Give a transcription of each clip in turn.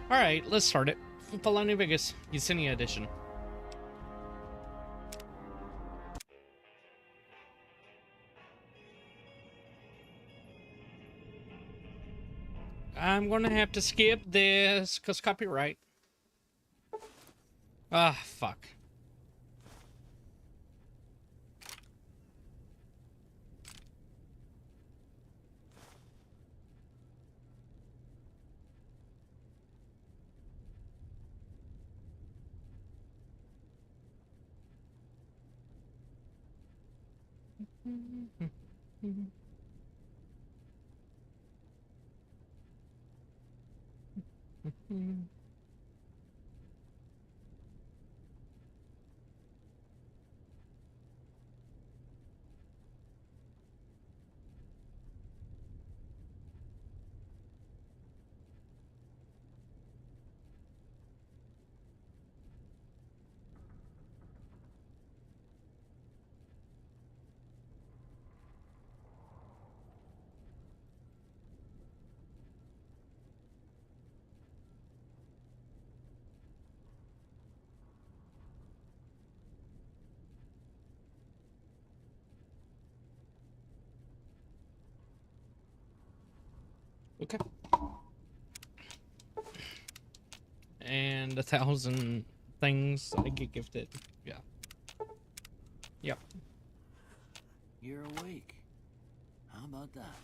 All right, let's start it. Full-on NewVegas, Yesinia edition. I'm gonna have to skip this because copyright. Ah, fuck. Okay. And 1,000 things I get gifted. Yeah. Yep. You're awake. How about that?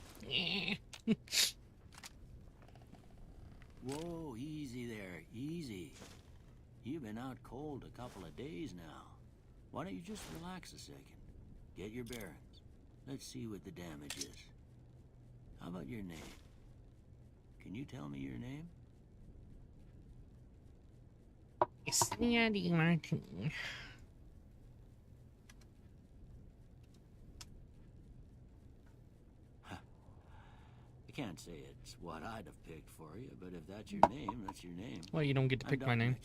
Whoa, easy there, easy. You've been out cold a couple of days now. Why don't you just relax a second? Get your bearings. Let's see what the damage is. How about your name? Can you tell me your name? Yesinia De Martini. I can't say it's what I'd have picked for you, but if that's your name, that's your name. Well, you don't get to pick my name.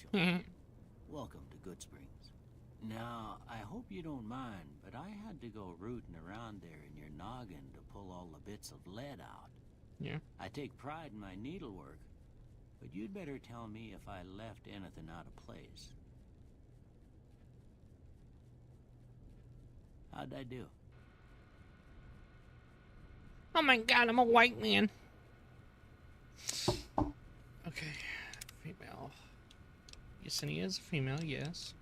Welcome to Good Springs. Now, I hope you don't mind, but I had to go rooting around there in your noggin to pull all the bits of lead out. Yeah. I take pride in my needlework, but you'd better tell me if I left anything out of place. How'd I do? Oh my god, I'm a white man. Okay, female. Yesinia is a female, yes.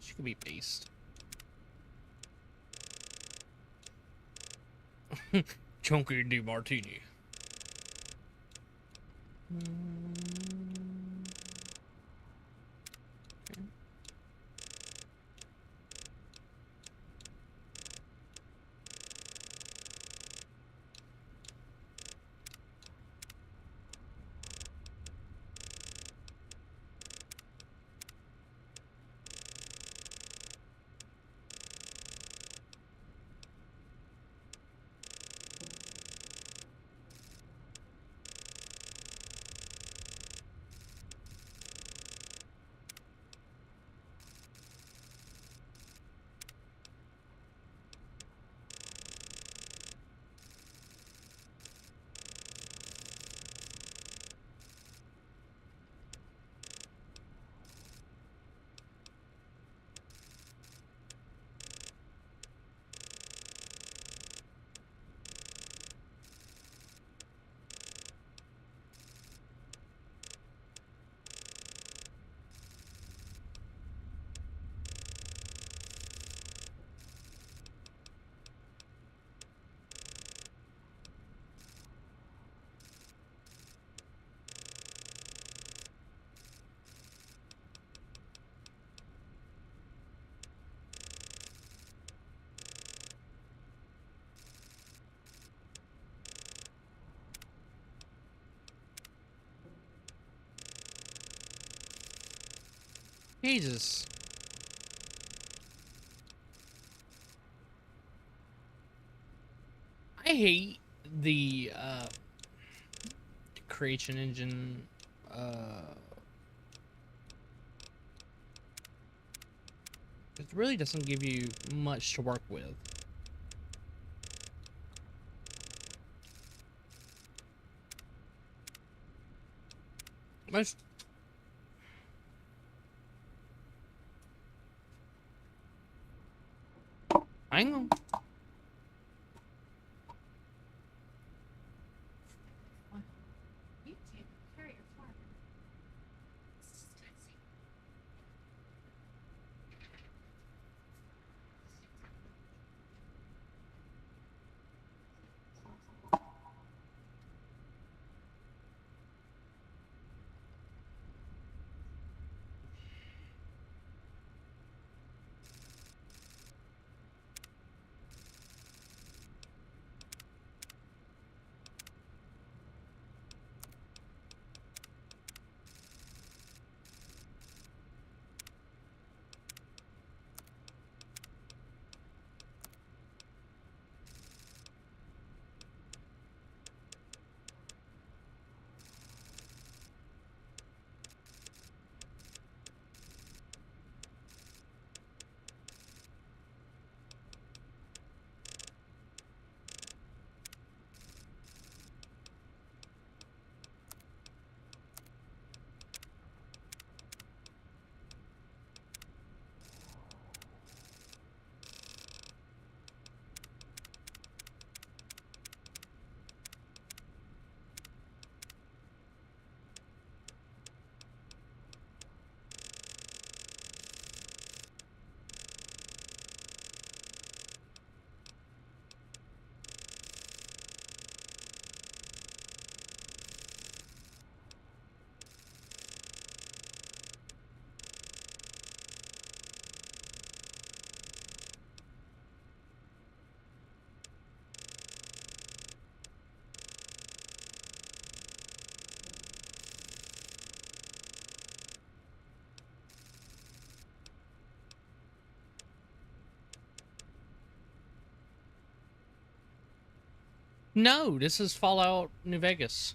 She could be based. Chunky De Martini. Okay. Jesus. I hate the creation engine. It really doesn't give you much to work with. Most. Hang on. No, this is Fallout New Vegas.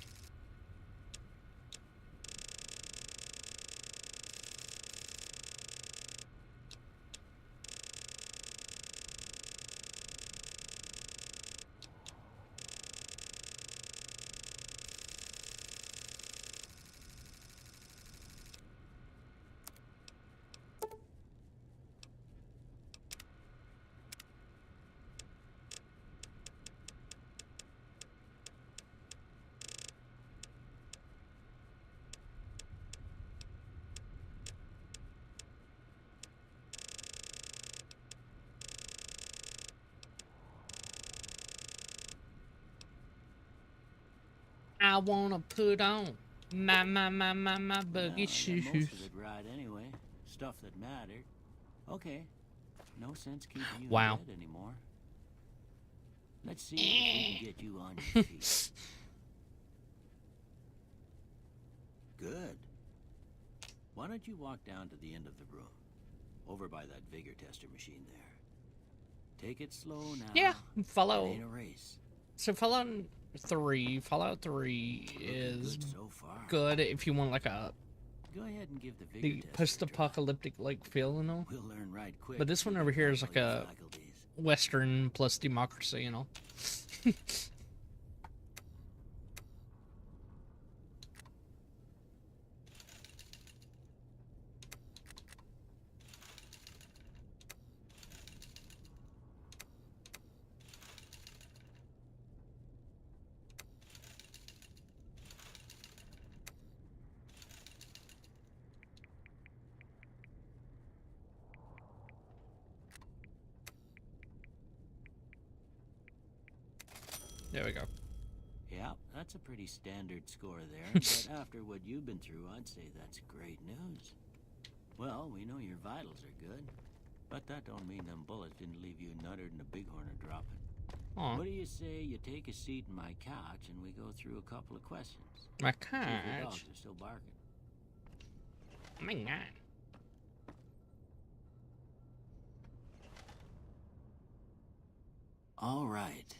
I wanna put on my buggy shoes. Most of it right anyway. Stuff that mattered. Okay. No sense keeping you Wow. in bed anymore. Let's see if we can get you on your feet. Good. Why don't you walk down to the end of the room? Over by that vigor tester machine there. Take it slow now. Yeah, It Fallout. ain't a race. So Fallout 3 is Good so far. good if you want like a Go ahead and give the vigor tester a try. post-apocalyptic like feel, you know. We'll learn right quick. But this one over here is like a Western plus democracy, you know. There we go. Yeah, that's a pretty standard score there, but after what you've been through, I'd say that's great news. Well, we know your vitals are good, but that don't mean them bullets didn't leave you nuttered and a bighorn are dropping. Aw. What do you say you take a seat in my couch and we go through a couple of questions? My See if the dogs couch. are still barking. Oh my god. All right.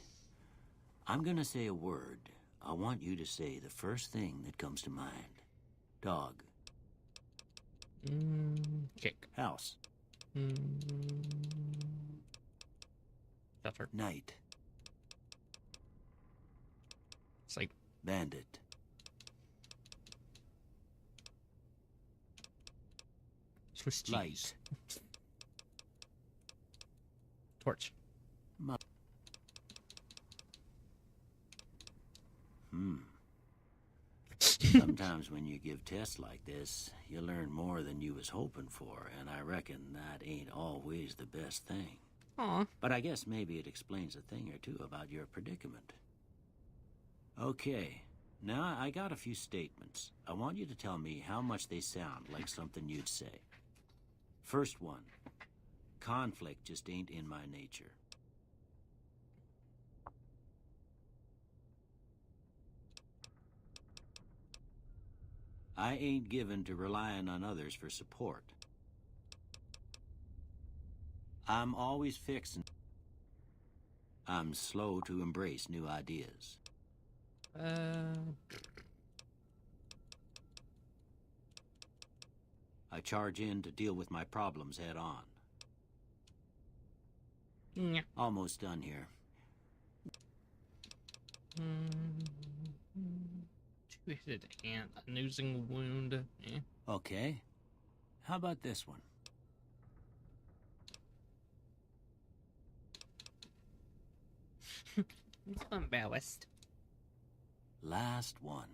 I'm gonna say a word. I want you to say the first thing that comes to mind. Dog. Kick. House. Shutter. Night. It's like Bandit. Swiss cheese. Light. Torch. Sometimes when you give tests like this, you learn more than you was hoping for, and I reckon that ain't always the best thing. Aw. But I guess maybe it explains a thing or two about your predicament. Okay, now I got a few statements. I want you to tell me how much they sound like something you'd say. First one, conflict just ain't in my nature. I ain't given to relying on others for support. I'm always fixing. I'm slow to embrace new ideas. I charge in to deal with my problems head on. Yeah. Almost done here. Two-hit ant, an oozing wound. Yeah. Okay. How about this one? It's embarrassed. Last one.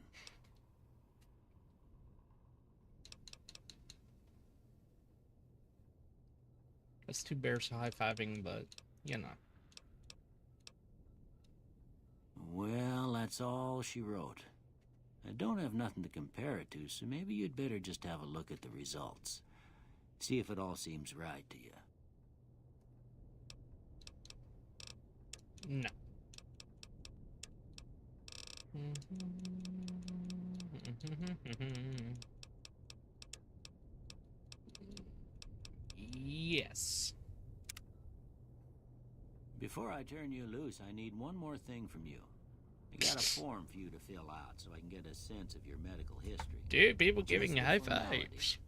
That's two bears high-fiving, but, you know. Well, that's all she wrote. I don't have nothing to compare it to, so maybe you'd better just have a look at the results. See if it all seems right to you. No. Yes. Before I turn you loose, I need one more thing from you. I got a form for you to fill out so I can get a sense of your medical history. Dude, people giving Just a high formality. fives.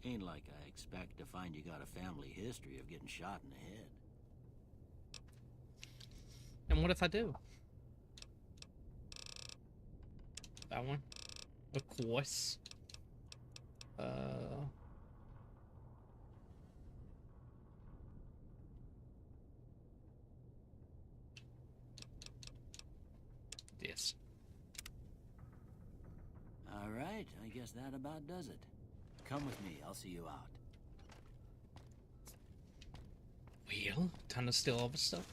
Ain't like I expect to find you got a family history of getting shot in the head. And what if I do? That one? Of course. Yes. All right, I guess that about does it. Come with me, I'll see you out. Well, time to steal all the stuff.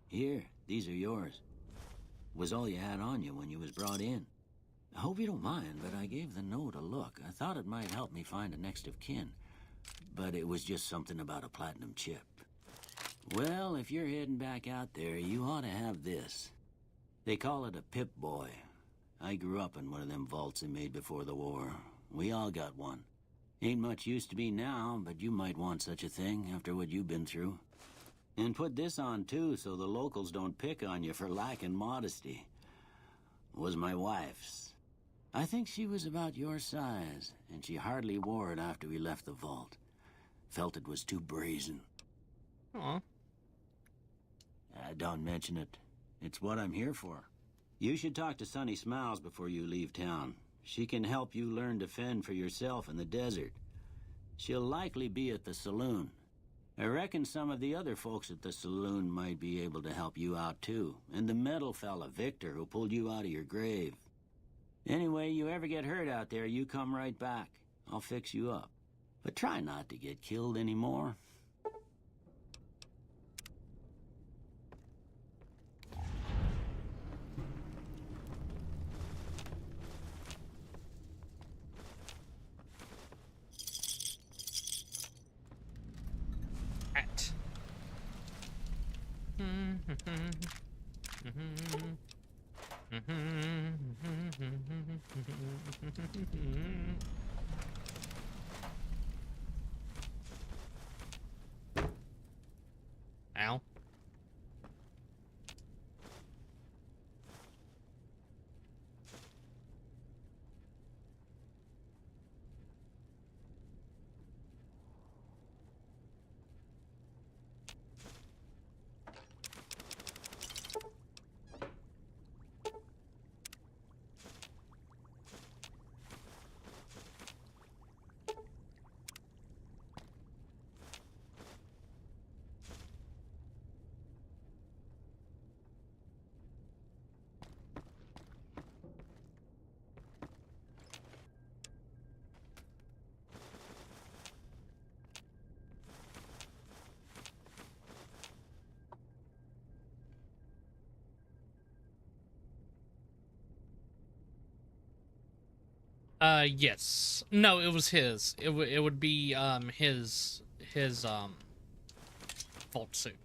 Here, these are yours. Was all you had on you when you was brought in. I hope you don't mind, but I gave the note a look. I thought it might help me find a next of kin. But it was just something about a platinum chip. Well, if you're heading back out there, you ought to have this. They call it a Pip-Boy. I grew up in one of them vaults they made before the war. We all got one. Ain't much use to me now, but you might want such a thing after what you've been through. And put this on, too, so the locals don't pick on you for lacking modesty. Was my wife's. I think she was about your size, and she hardly wore it after we left the vault. Felt it was too brazen. Aw. Don't mention it. It's what I'm here for. You should talk to Sunny Smiles before you leave town. She can help you learn to fend for yourself in the desert. She'll likely be at the saloon. I reckon some of the other folks at the saloon might be able to help you out, too. And the metal fella, Victor, who pulled you out of your grave. Anyway, you ever get hurt out there, you come right back. I'll fix you up. But try not to get killed anymore. Ow. Yes. No, it was his. It would be his vault suit.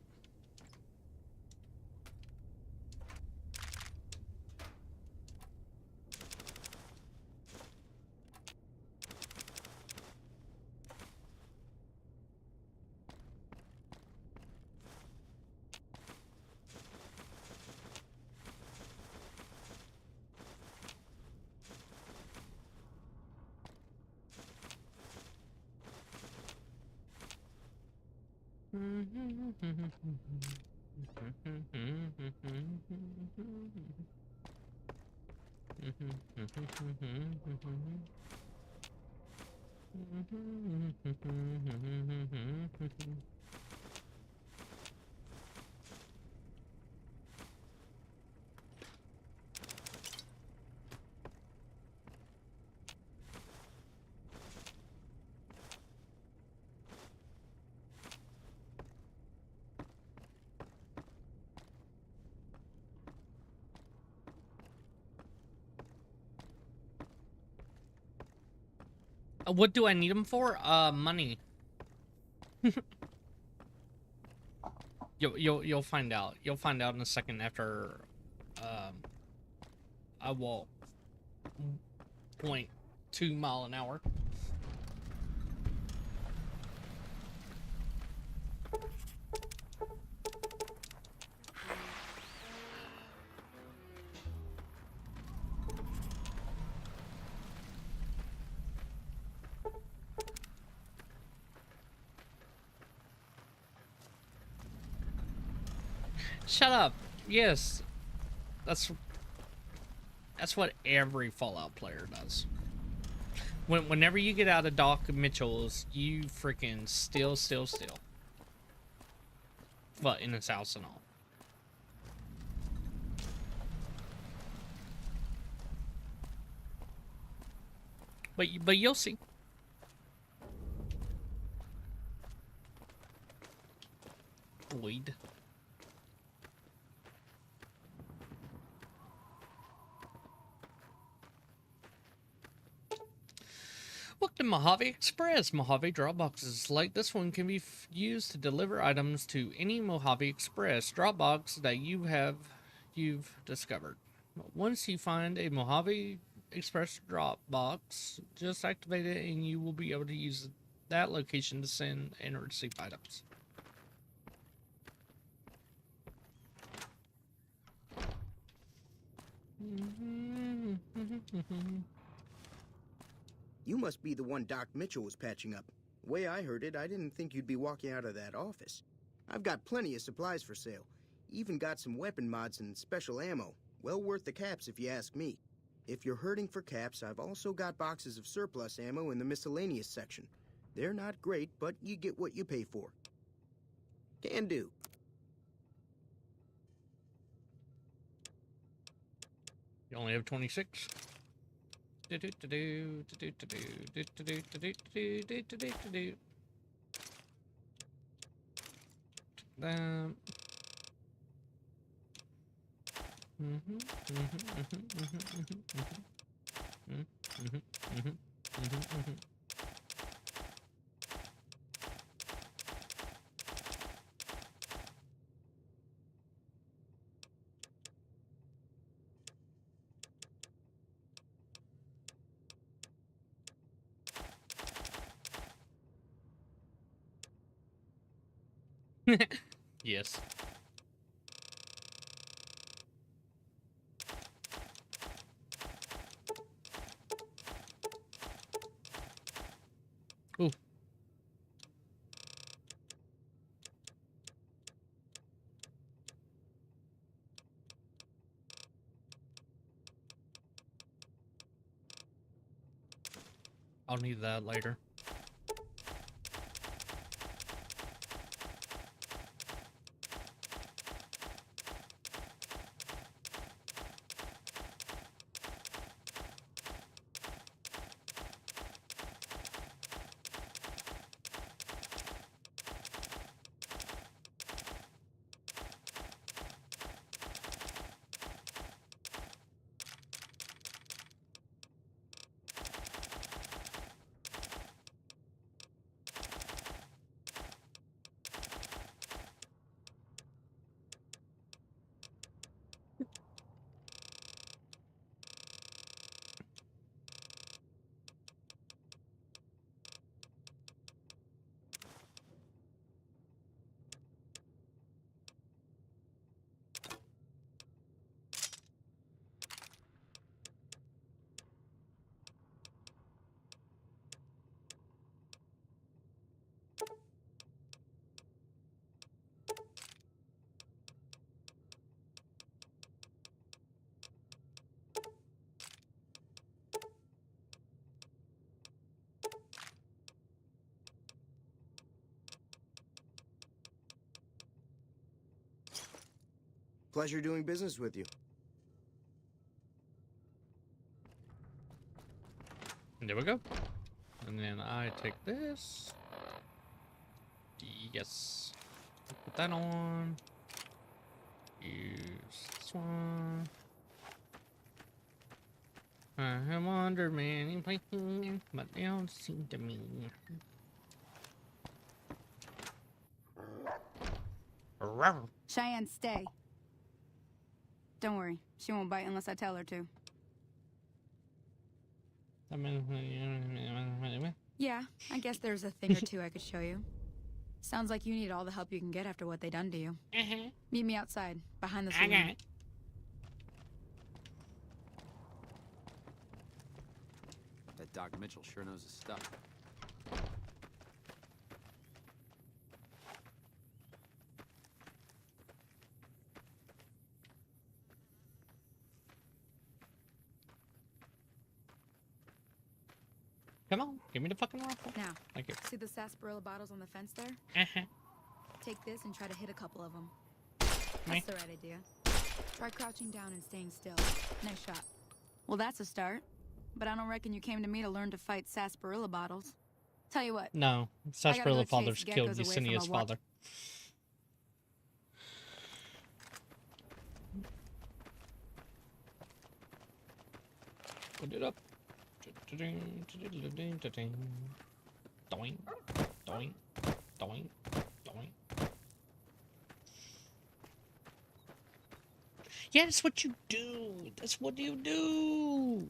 What do I need them for? Money. You'll find out. You'll find out in a second after I walk 0.2 mile an hour. Shut up. Yes. That's what every Fallout player does. Whenever you get out of Doc Mitchell's, you freaking steal. But in his house and all. But you'll see. Weed. Welcome to Mojave Express. Mojave drop boxes like this one can be used to deliver items to any Mojave Express drop box that you've discovered. Once you find a Mojave Express drop box, just activate it and you will be able to use that location to send and receive items. You must be the one Doc Mitchell was patching up. The way I heard it, I didn't think you'd be walking out of that office. I've got plenty of supplies for sale. Even got some weapon mods and special ammo. Well worth the caps if you ask me. If you're hurting for caps, I've also got boxes of surplus ammo in the miscellaneous section. They're not great, but you get what you pay for. Can do. You only have 26. Yes. Ooh. I'll need that later. Pleasure doing business with you. And there we go. And then I take this. Yes. Put that on. Use this one. I wonder many places, but they don't seem to me. Cheyenne, stay. Don't worry, she won't bite unless I tell her to. Yeah, I guess there's a thing or two I could show you. Sounds like you need all the help you can get after what they done to you. Meet me outside, behind the saloon. That Doc Mitchell sure knows his stuff. Come on, give me the fucking rifle. Now, Thank you. see the sarsaparilla bottles on the fence there? Take this and try to hit a couple of them. Me? That's the right idea. Try crouching down and staying still. Nice shot. Well, that's a start. But I don't reckon you came to me to learn to fight sarsaparilla bottles. Tell you what. No, Sarsaparilla father's killed geckos away from Yesenia's a wa- father. Put it up. Doink, doink, doink, doink. Yeah, that's what you do. That's what you do.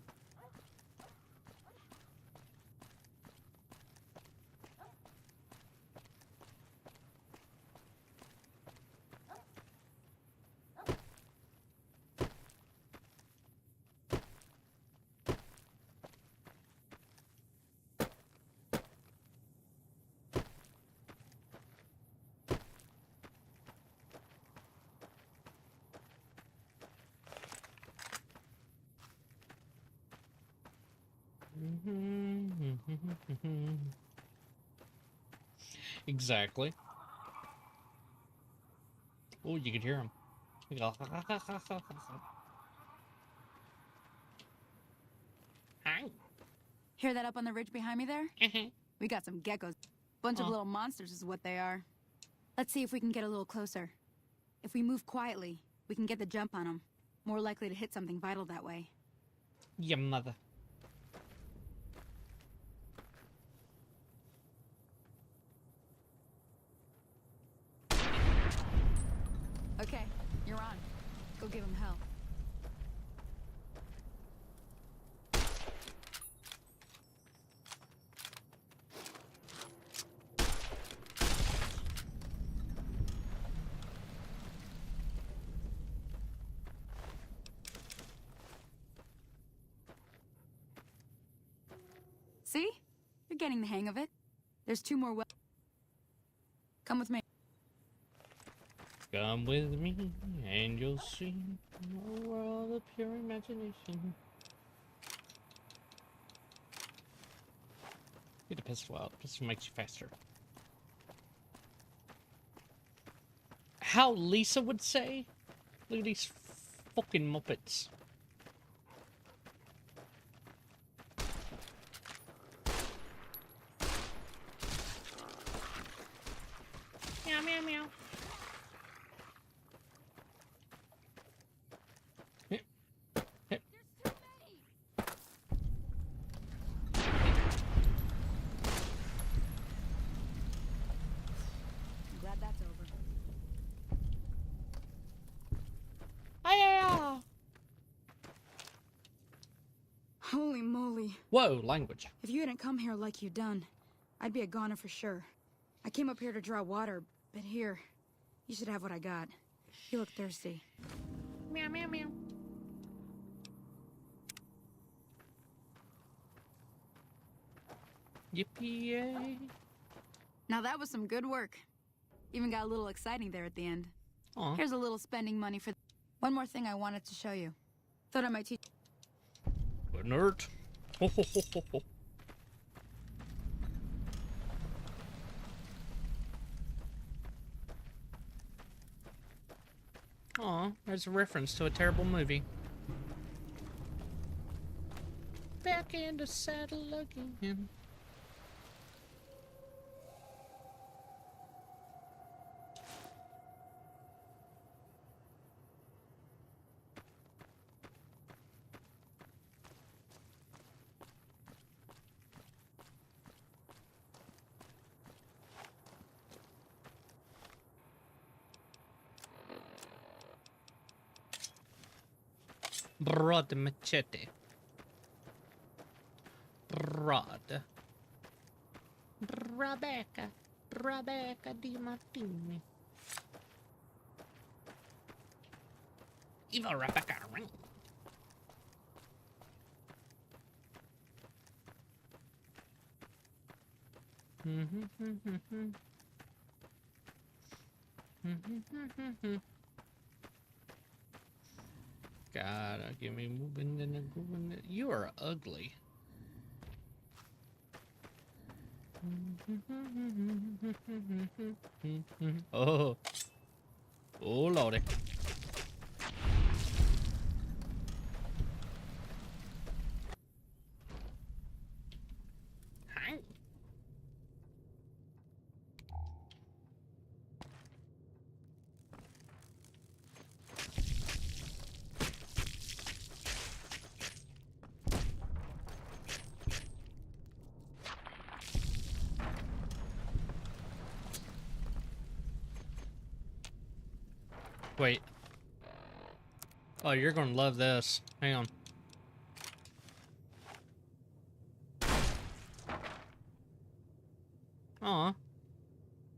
Exactly. Oh, you could hear him. Hi. Hear that up on the ridge behind me there? We got some geckos. Bunch of little monsters is what they are. Let's see if we can get a little closer. If we move quietly, we can get the jump on them. More likely to hit something vital that way. Your mother. Okay, you're on. Go give him hell. See? You're getting the hang of it. There's 2 more wells. Come with me. Come with me, and you'll see a world of pure imagination. Get a pistol out. Pistol makes you faster. How Lisa would say? Look at these fucking Muppets. Meow, meow, meow. I'm glad that's over. Hiya! Holy moly. Whoa, language. If you hadn't come here like you done, I'd be a goner for sure. I came up here to draw water, but here, you should have what I got. You look thirsty. Meow, meow, meow. Yippee! Now that was some good work. Even got a little exciting there at the end. Aw. Here's a little spending money for... One more thing I wanted to show you. Thought I might teach... A nerd. Ho, ho, ho, ho, ho. Aw, there's a reference to a terrible movie. Back in the saddle again. Broad machete. Broad. Rebecca De Martini. Evil Rebecca. God, give me moving and grooving. You are ugly. Oh. Oh, lordy. Hi. Wait. Oh, you're gonna love this. Hang on. Aw.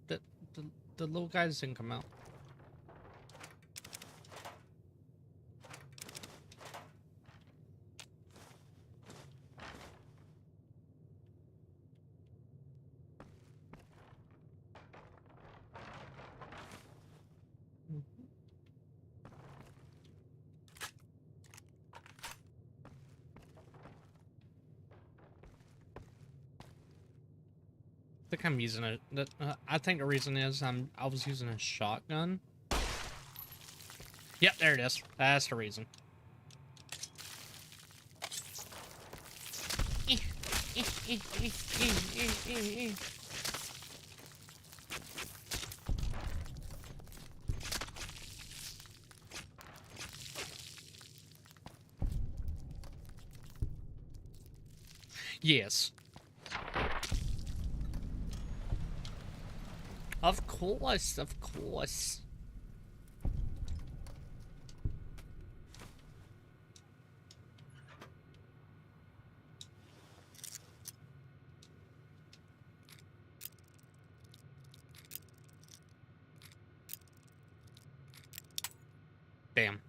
The little guys didn't come out. I think I'm using a. I think the reason is I was using a shotgun. Yep, there it is. That's the reason. Yes. Of course, of course. Damn.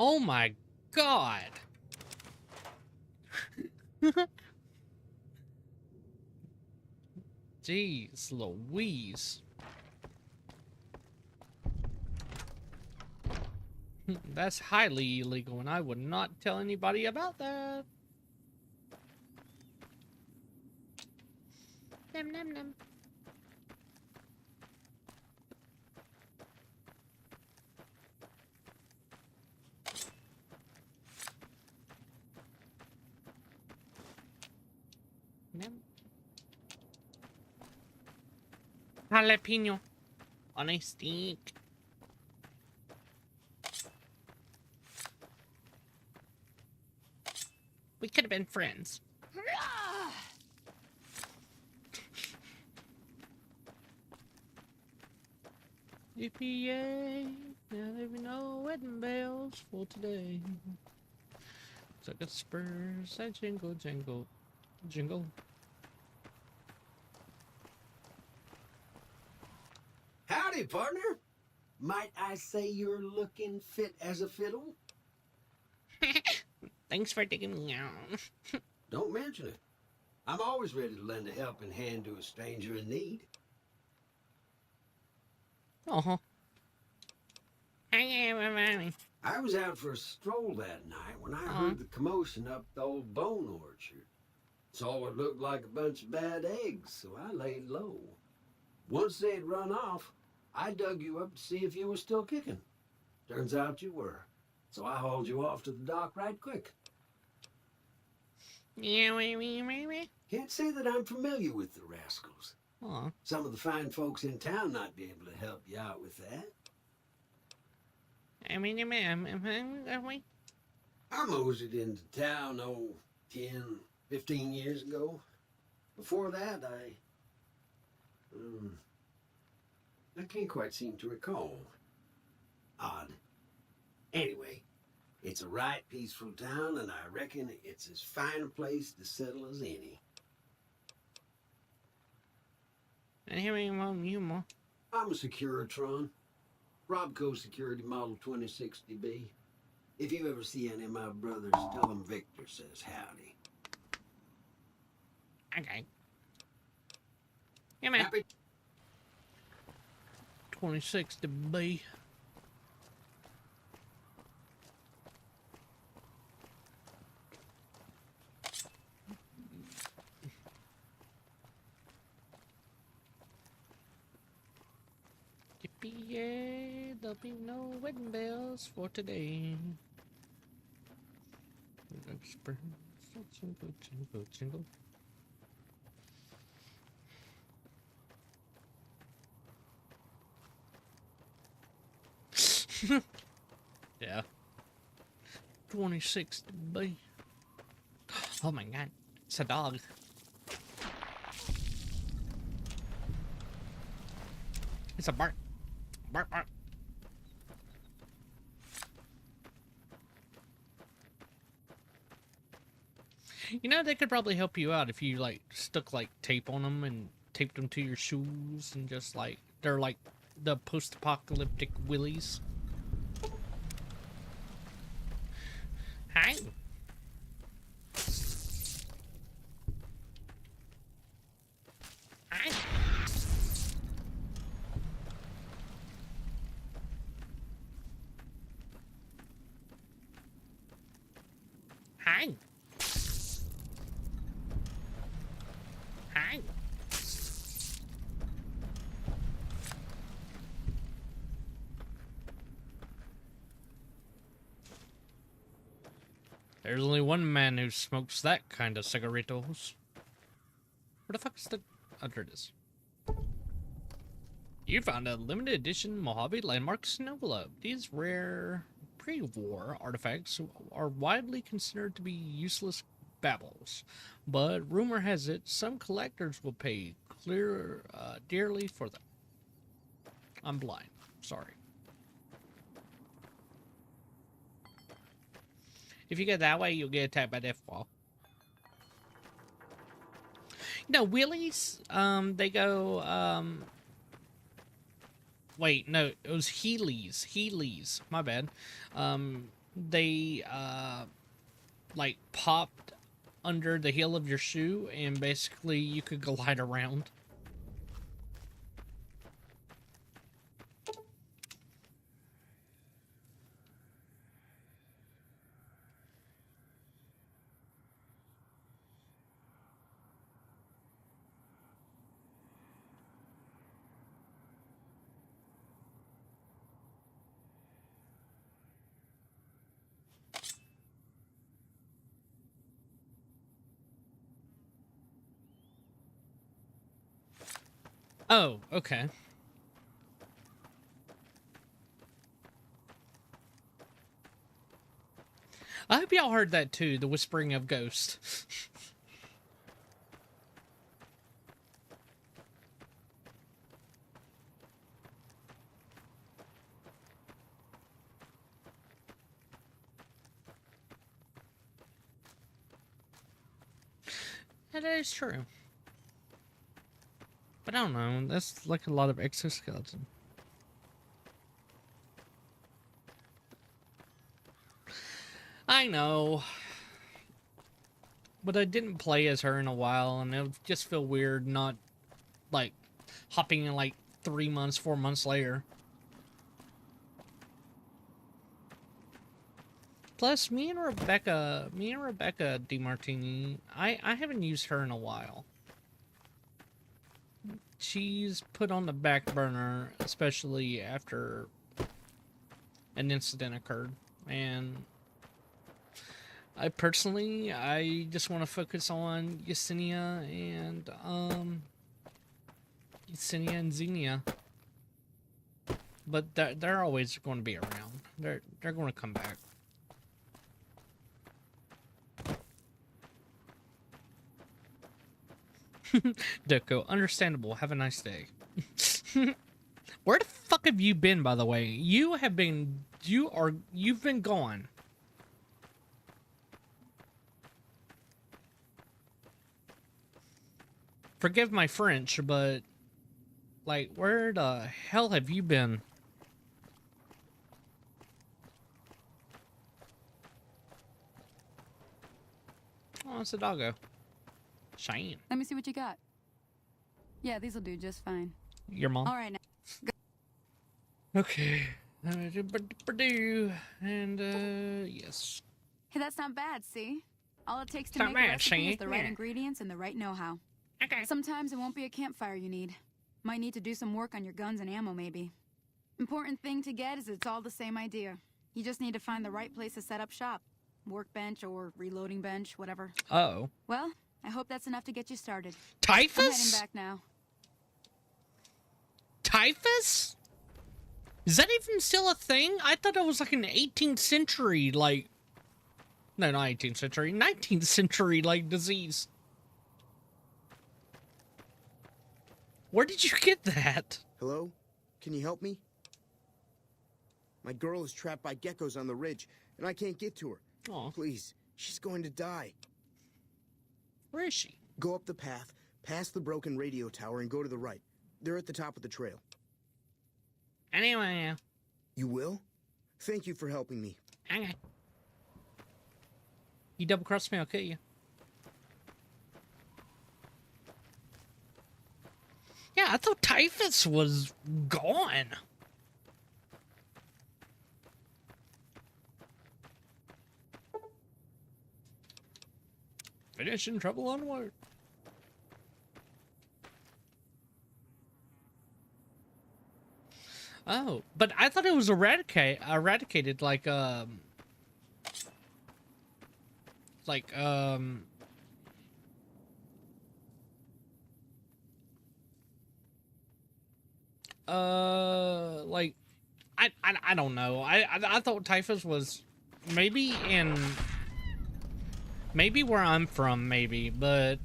Oh my god. Jeez Louise. That's highly illegal, and I would not tell anybody about that. Nom nom nom. Nom. Jalapeno on a stick. We could have been friends. EPA, now there be no wedding bells for today. So I got spurs, I jingle, jingle, jingle. Howdy, partner. Might I say you're looking fit as a fiddle? Thanks for taking me out. Don't mention it. I'm always ready to lend a helping hand to a stranger in need. Uh-huh. I I was out for a stroll that night when I heard the commotion up the old bone orchard. Saw what looked like a bunch of bad eggs, so I laid low. Once they had run off, I dug you up to see if you were still kicking. Turns out you were, so I hauled you off to the dock right quick. Can't say that I'm familiar with the rascals. Some of the fine folks in town might be able to help you out with that. I moseyed into town, 10, 15 years ago. Before that, I can't quite seem to recall. Odd. Anyway, it's a right peaceful town, and I reckon it's as fine a place to settle as any. I'm a Securitron. Robco Security Model 2060B. If you ever see any of my brothers, tell them Victor says howdy. Okay. Yeah, man. Happy 26 to B. Yeah, there'll be no wedding bells for today. Jingle, jingle, jingle. Yeah. 26 to B. Oh my god, it's a dog. It's a bark. Bark, bark. You know, they could probably help you out if you, like, stuck, like, tape on them and taped them to your shoes and just, like, they're like the post-apocalyptic willies. Hi. Hi. Hi. Hi. There's only one man who smokes that kind of cigarettos. Where the fuck is the... Oh, there it is. You found a limited edition Mojave landmark snow globe. These rare pre-war artifacts are widely considered to be useless babbles, but rumor has it some collectors will pay dearly for them. I'm blind. Sorry. If you get that way, you'll get attacked by death ball. No, Willies, they go, wait, no, it was Heelys. Heelys, my bad. they like popped under the heel of your shoe, and basically you could glide around. Oh, okay. I hope y'all heard that too, the whispering of ghosts. That is true. But I don't know, that's like a lot of exoskeleton. I know. But I didn't play as her in a while, and it would just feel weird not, like, hopping in, like, 3 months, 4 months later. Plus, me and Rebecca De Martini, I haven't used her in a while. She's put on the back burner, especially after an incident occurred, and I just want to focus on Yesinia and Xenia. But they're always going to be around. They're going to come back. Deco, understandable. Have a nice day. Where the fuck have you been, by the way? You've been gone. Forgive my French, but like, where the hell have you been? Oh, it's a doggo. Shine. Let me see what you got. Yeah, these'll do just fine. Your mom? All right, now. Okay. And, yes. Hey, that's not bad, see? All it takes to Not make a bad, recipe see? is the right Yeah. ingredients and the right know-how. Okay. Sometimes it won't be a campfire you need. Might need to do some work on your guns and ammo, maybe. Important thing to get is it's all the same idea. You just need to find the right place to set up shop. Workbench or reloading bench, whatever. Uh-oh. Well, I hope that's enough to get you started. I'm heading Typhus? back now. Typhus? Is that even still a thing? I thought it was like an 18th century, like... No, not 18th century. 19th century, like, disease. Where did you get that? Hello? Can you help me? My girl is trapped by geckos on the ridge, and I can't get to her. Aw. Please, she's going to die. Where is she? Go up the path, past the broken radio tower, and go to the right. They're at the top of the trail. Anyway, You will? Thank you for helping me. okay. You double-cross me, I'll kill you. Yeah, I thought Typhus was gone. Finishing trouble onward. Oh, but I thought it was eradicated like like I don't know. I thought typhus was maybe where I'm from, maybe, but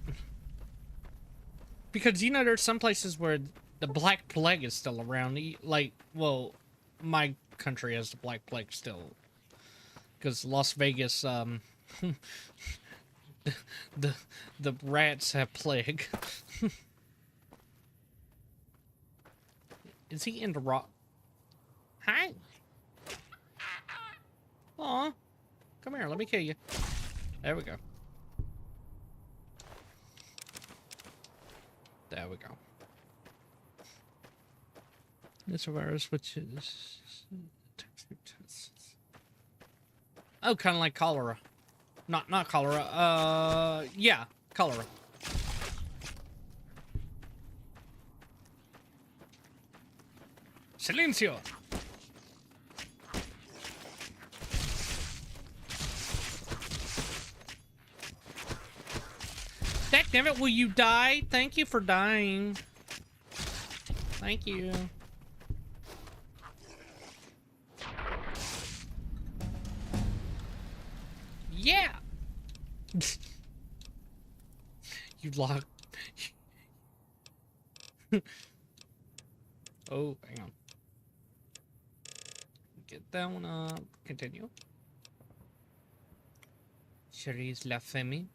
because you know there's some places where the Black Plague is still around. Like, well, my country has the Black Plague still, because Las Vegas, the rats have plague. Is he into rock? Hi. Aw. Come here, let me kill you. There we go. There we go. This virus, which is... Oh, kind of like cholera. Not cholera. Yeah, cholera. Silencio! Damn it, will you die? Thank you for dying. Thank you. Yeah! You locked. Oh, hang on. Get that one up. Continue. Cherise La Femme.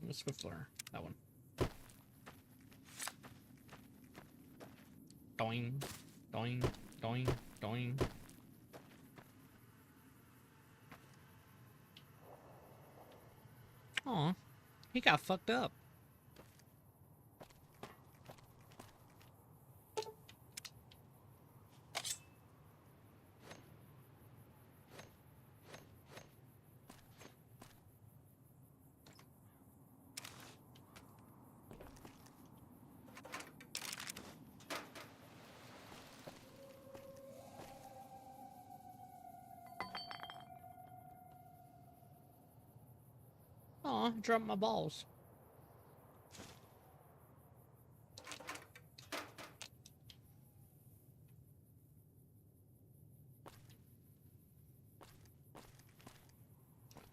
Let's go for that one. Doing, doing, doing, doing. Aw, he got fucked up. Aw, dropped my balls.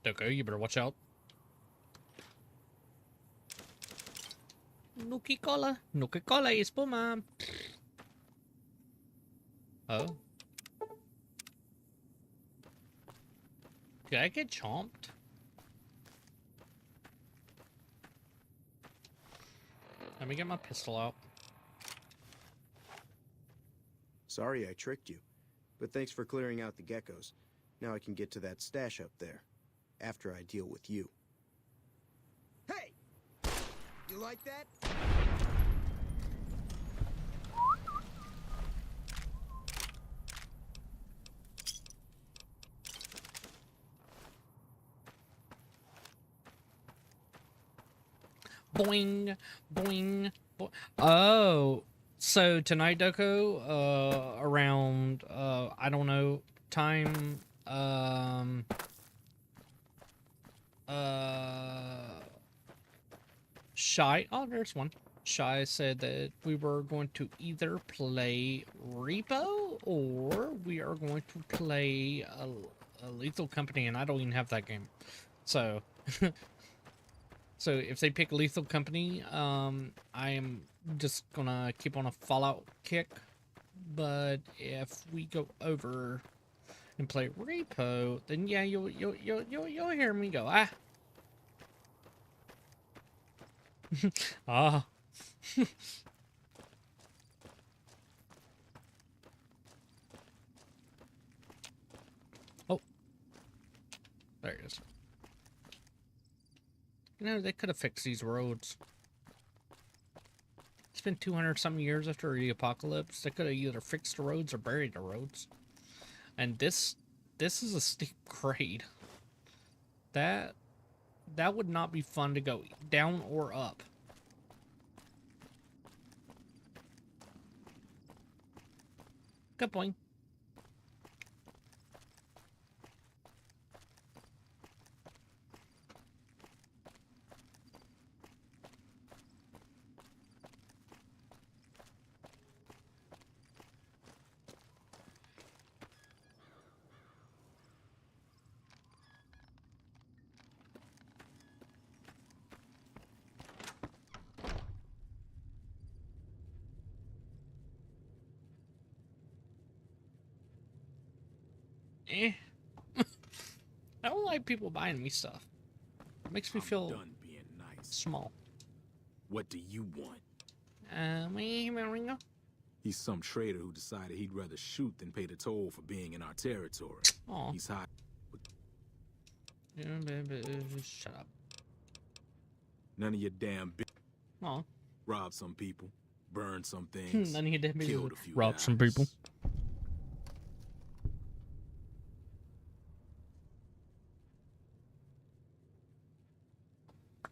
Okay, you better watch out. Nuki cola is espuma. Oh. Did I get chomped? Let me get my pistol out. Sorry I tricked you, but thanks for clearing out the geckos. Now I can get to that stash up there, after I deal with you. Hey! You like that? Boing, boing, boing. Oh, so tonight, Doko, around, I don't know, time, Shy, oh, there's one. Shy said that we were going to either play Repo or we are going to play a Lethal Company, and I don't even have that game. So... So if they pick Lethal Company, I am just gonna keep on a Fallout kick. But if we go over and play Repo, then yeah, you'll hear me go ah. Ah. Oh, there it is. You know, they could have fixed these roads. It's been 200-something years after the apocalypse. They could have either fixed the roads or buried the roads. And this is a steep grade. That would not be fun to go down or up. Good point. Eh. I don't like people buying me stuff. It makes me feel done being nice. small. What do you want? Ringo. He's some trader who decided he'd rather shoot than pay the toll for being in our territory. Aw. He's hot. Shut up. None of your damn Aw. robbed some people, burned some things, None of you did me. killed a few Robbed some guys. people.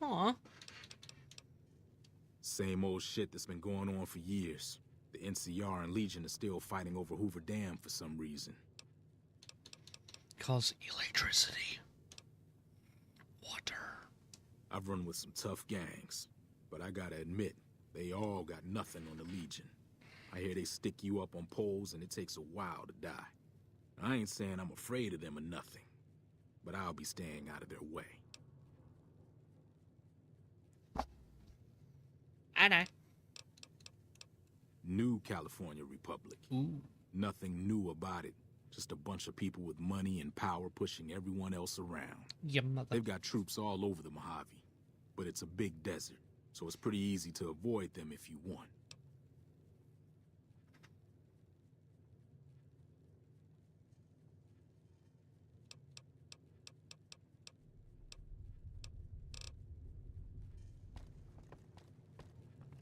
Aw. Same old shit that's been going on for years. The NCR and Legion are still fighting over Hoover Dam for some reason. Cause electricity. Water. I've run with some tough gangs, but I gotta admit, they all got nothing on the Legion. I hear they stick you up on poles and it takes a while to die. I ain't saying I'm afraid of them or nothing, but I'll be staying out of their way. I know. New California Republic. Ooh. Nothing new about it. Just a bunch of people with money and power pushing everyone else around. Your mother. They've got troops all over the Mojave, but it's a big desert, so it's pretty easy to avoid them if you want.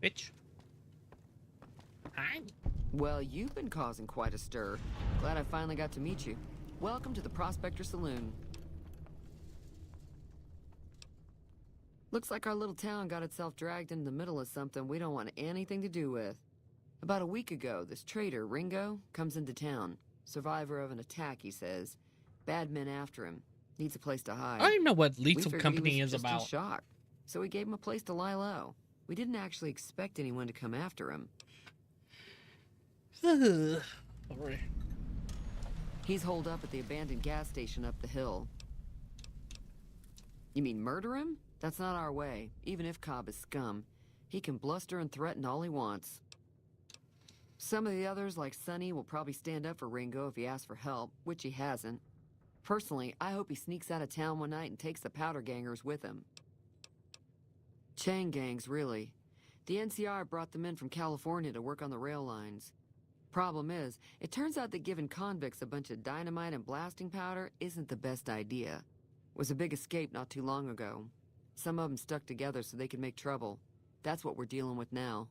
Bitch. Hi. Well, you've been causing quite a stir. Glad I finally got to meet you. Welcome to the Prospector Saloon. Looks like our little town got itself dragged into the middle of something we don't want anything to do with. About a week ago, this trader, Ringo, comes into town. Survivor of an attack, he says. Bad men after him. Needs a place to hide. I don't even know what We Lethal figured Company he was is just in about. shock, so we gave him a place to lie low. We didn't actually expect anyone to come after him. Sorry. He's holed up at the abandoned gas station up the hill. You mean murder him? That's not our way, even if Cobb is scum. He can bluster and threaten all he wants. Some of the others, like Sonny, will probably stand up for Ringo if he asks for help, which he hasn't. Personally, I hope he sneaks out of town one night and takes the powder gangers with him. Chain gangs, really. The NCR brought them in from California to work on the rail lines. Problem is, it turns out that giving convicts a bunch of dynamite and blasting powder isn't the best idea. Was a big escape not too long ago. Some of them stuck together so they could make trouble. That's what we're dealing with now.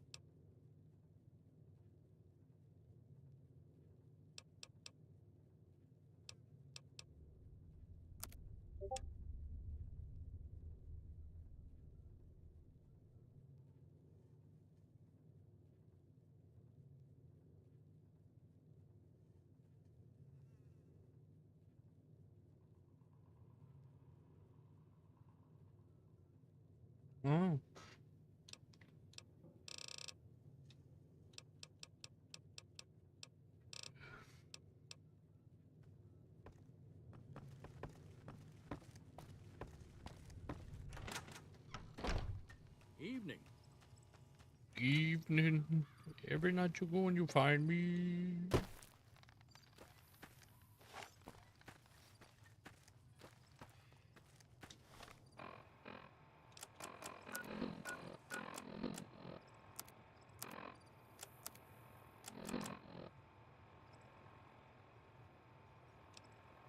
Oh. Evening. Evening. Every night you go and you find me.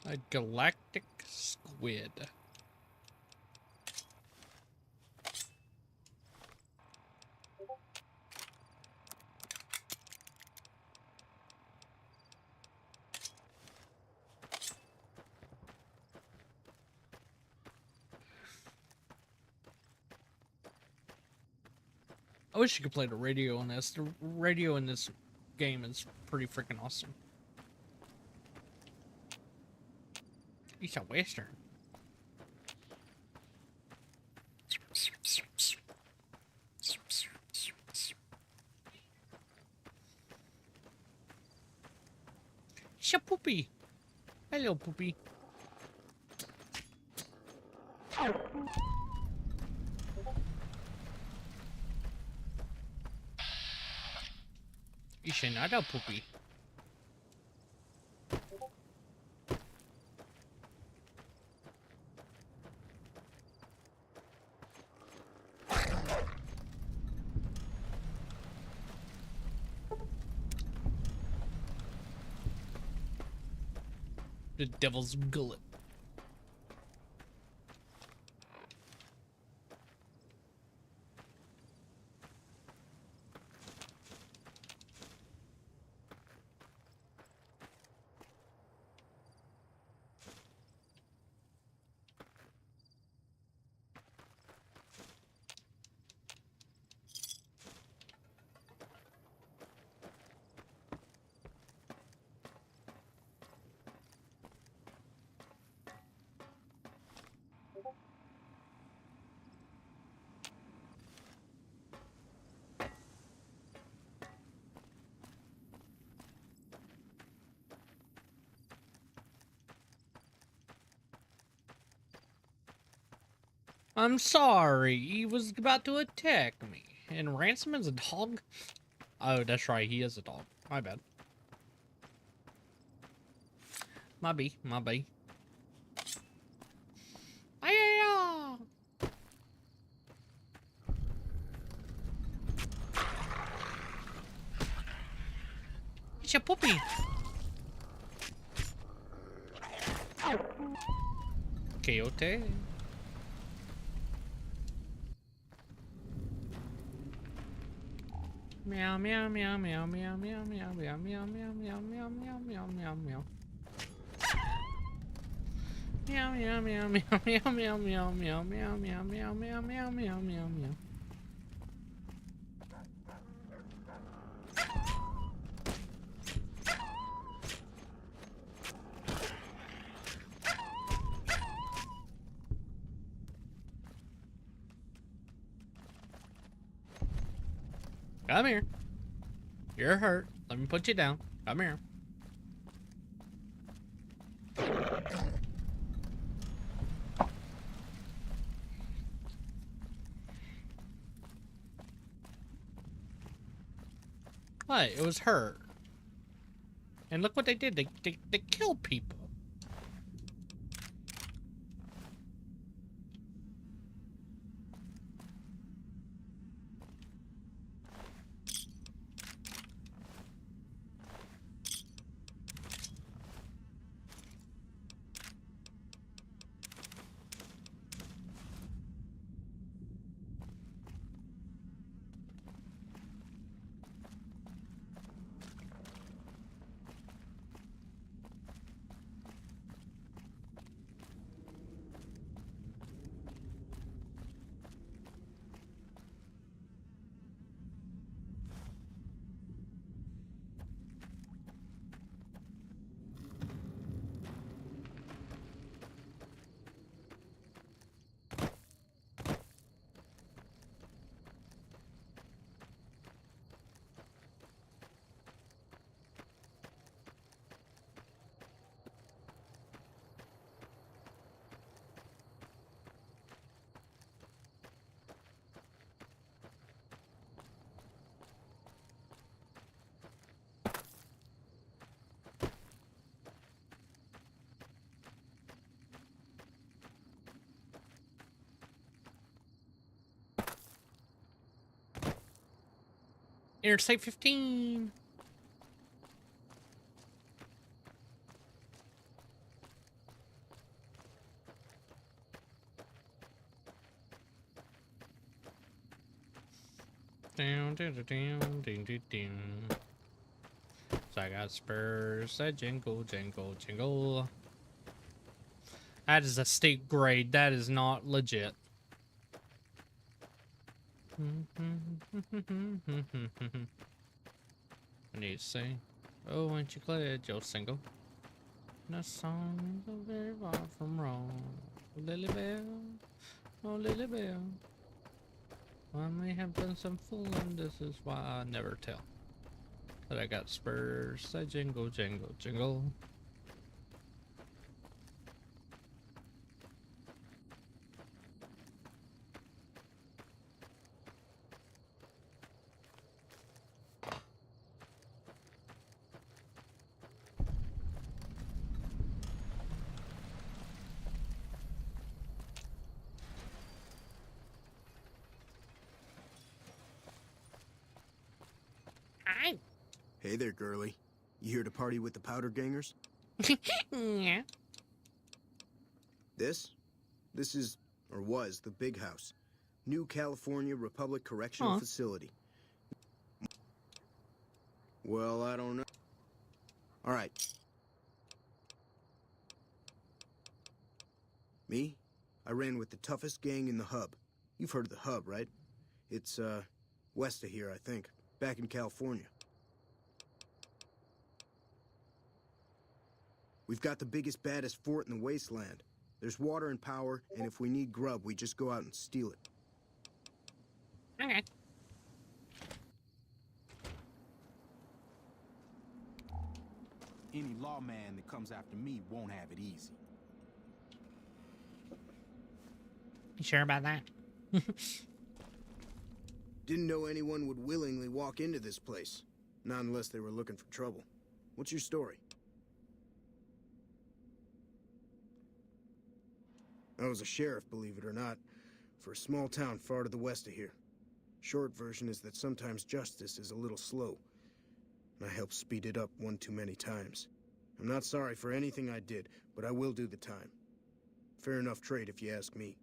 A galactic squid. I wish you could play the radio on this. The radio in this game is pretty freaking awesome. It's a western. It's a poopy. Hello, poopy. It's another poopy. The devil's gullet. I'm sorry, he was about to attack me. And Ransom is a dog? Oh, that's right, he is a dog. My bad. My B, my B. Ay-ya-ya! It's a puppy. Coyote. Meow meow meow meow meow meow meow meow meow meow meow meow meow meow meow meow. Meow meow meow meow meow meow meow meow meow meow meow meow meow meow meow meow. Come here. You're hurt. Let me put you down. Come here. What? It was her. And look what they did. They killed people. Interstate 15. Down, down, down, down, down, down. So I got spurs that jingle, jingle, jingle. That is a steep grade. That is not legit. I need to say, oh, ain't you glad you're single? The song is very far from wrong. Lily Bell, oh Lily Bell. I may have done some fooling, this is why I never tell. But I got spurs that jingle, jingle, jingle. Hey there, girlie. You here to party with the powder gangers? Yeah. This is, or was, the big house. New California Republic Correctional Huh. Facility. Well, I don't know. All right. Me? I ran with the toughest gang in the hub. You've heard of the hub, right? It's, west of here, I think. Back in California. We've got the biggest, baddest fort in the wasteland. There's water and power, and if we need grub, we just go out and steal it. Okay. Any lawman that comes after me won't have it easy. You sure about that? Didn't know anyone would willingly walk into this place. Not unless they were looking for trouble. What's your story? I was a sheriff, believe it or not, for a small town far to the west of here. Short version is that sometimes justice is a little slow, and I helped speed it up one too many times. I'm not sorry for anything I did, but I will do the time. Fair enough trade if you ask me.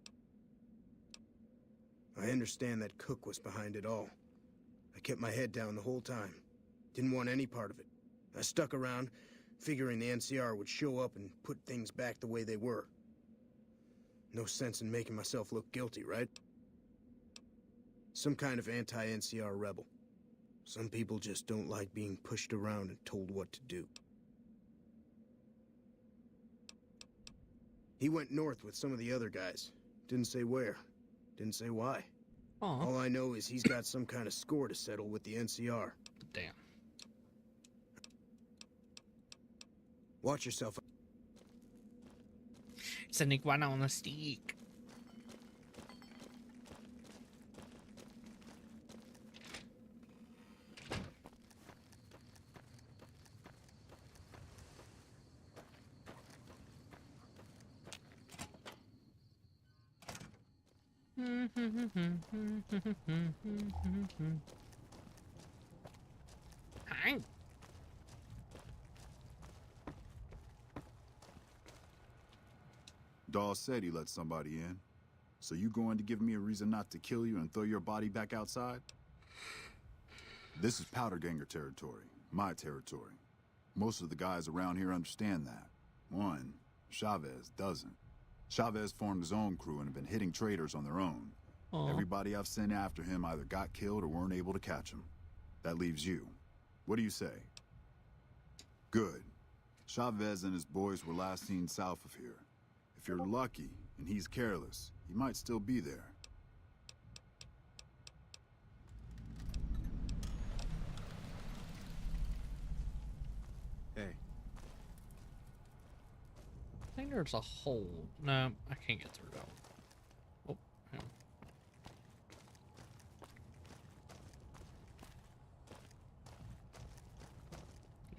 I understand that Cook was behind it all. I kept my head down the whole time. Didn't want any part of it. I stuck around, figuring the NCR would show up and put things back the way they were. No sense in making myself look guilty, right? Some kind of anti-NCR rebel. Some people just don't like being pushed around and told what to do. He went north with some of the other guys. Didn't say where. Didn't say why. Aw. All I know is he's got some kind of score to settle with the NCR. Damn. Watch yourself. It's an iguana on a stick. Hi. Dawes said he let somebody in. So you going to give me a reason not to kill you and throw your body back outside? This is Powder Ganger territory, my territory. Most of the guys around here understand that. One, Chavez doesn't. Chavez formed his own crew and have been hitting traders on their own. Aw. Everybody I've sent after him either got killed or weren't able to catch him. That leaves you. What do you say? Good. Chavez and his boys were last seen south of here. If you're lucky and he's careless, he might still be there. Hey, I think there's a hole. No, I can't get through that. Oh, yeah.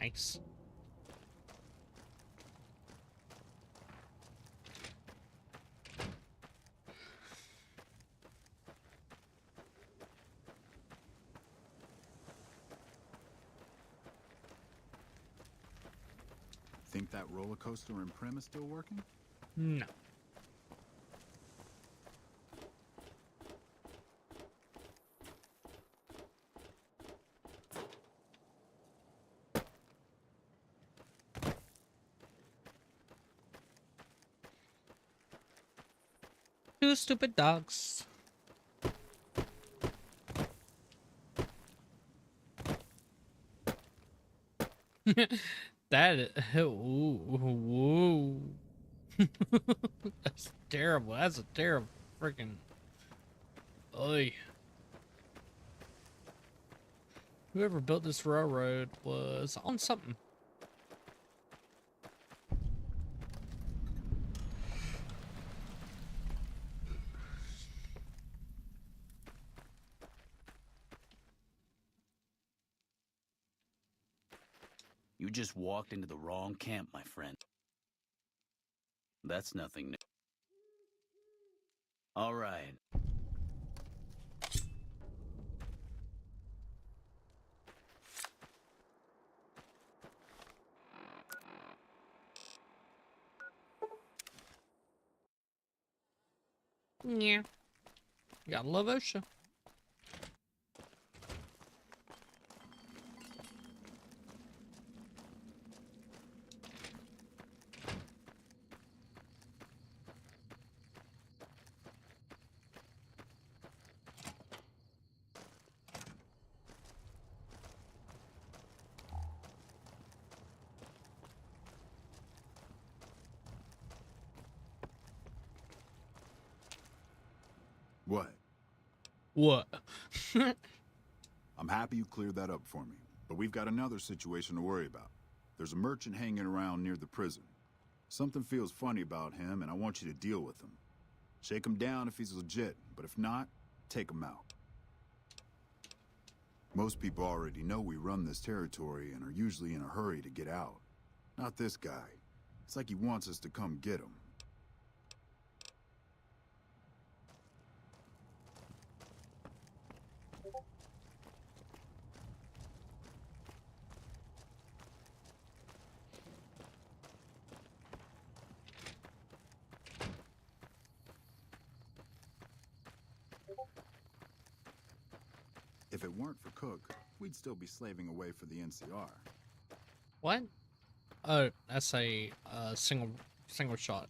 Nice. Think that roller coaster in Prim is still working? No. Two stupid dogs. That ooh. That's terrible. That's a terrible freaking. Oy. Whoever built this railroad was on something. You just walked into the wrong camp, my friend. That's nothing new. All right. Yeah. Gotta love OSHA. What? What? I'm happy you cleared that up for me, but we've got another situation to worry about. There's a merchant hanging around near the prison. Something feels funny about him, and I want you to deal with him. Shake him down if he's legit, but if not, take him out. Most people already know we run this territory and are usually in a hurry to get out. Not this guy. It's like he wants us to come get him. If it weren't for Cook, we'd still be slaving away for the NCR. What? Oh, that's a single shot.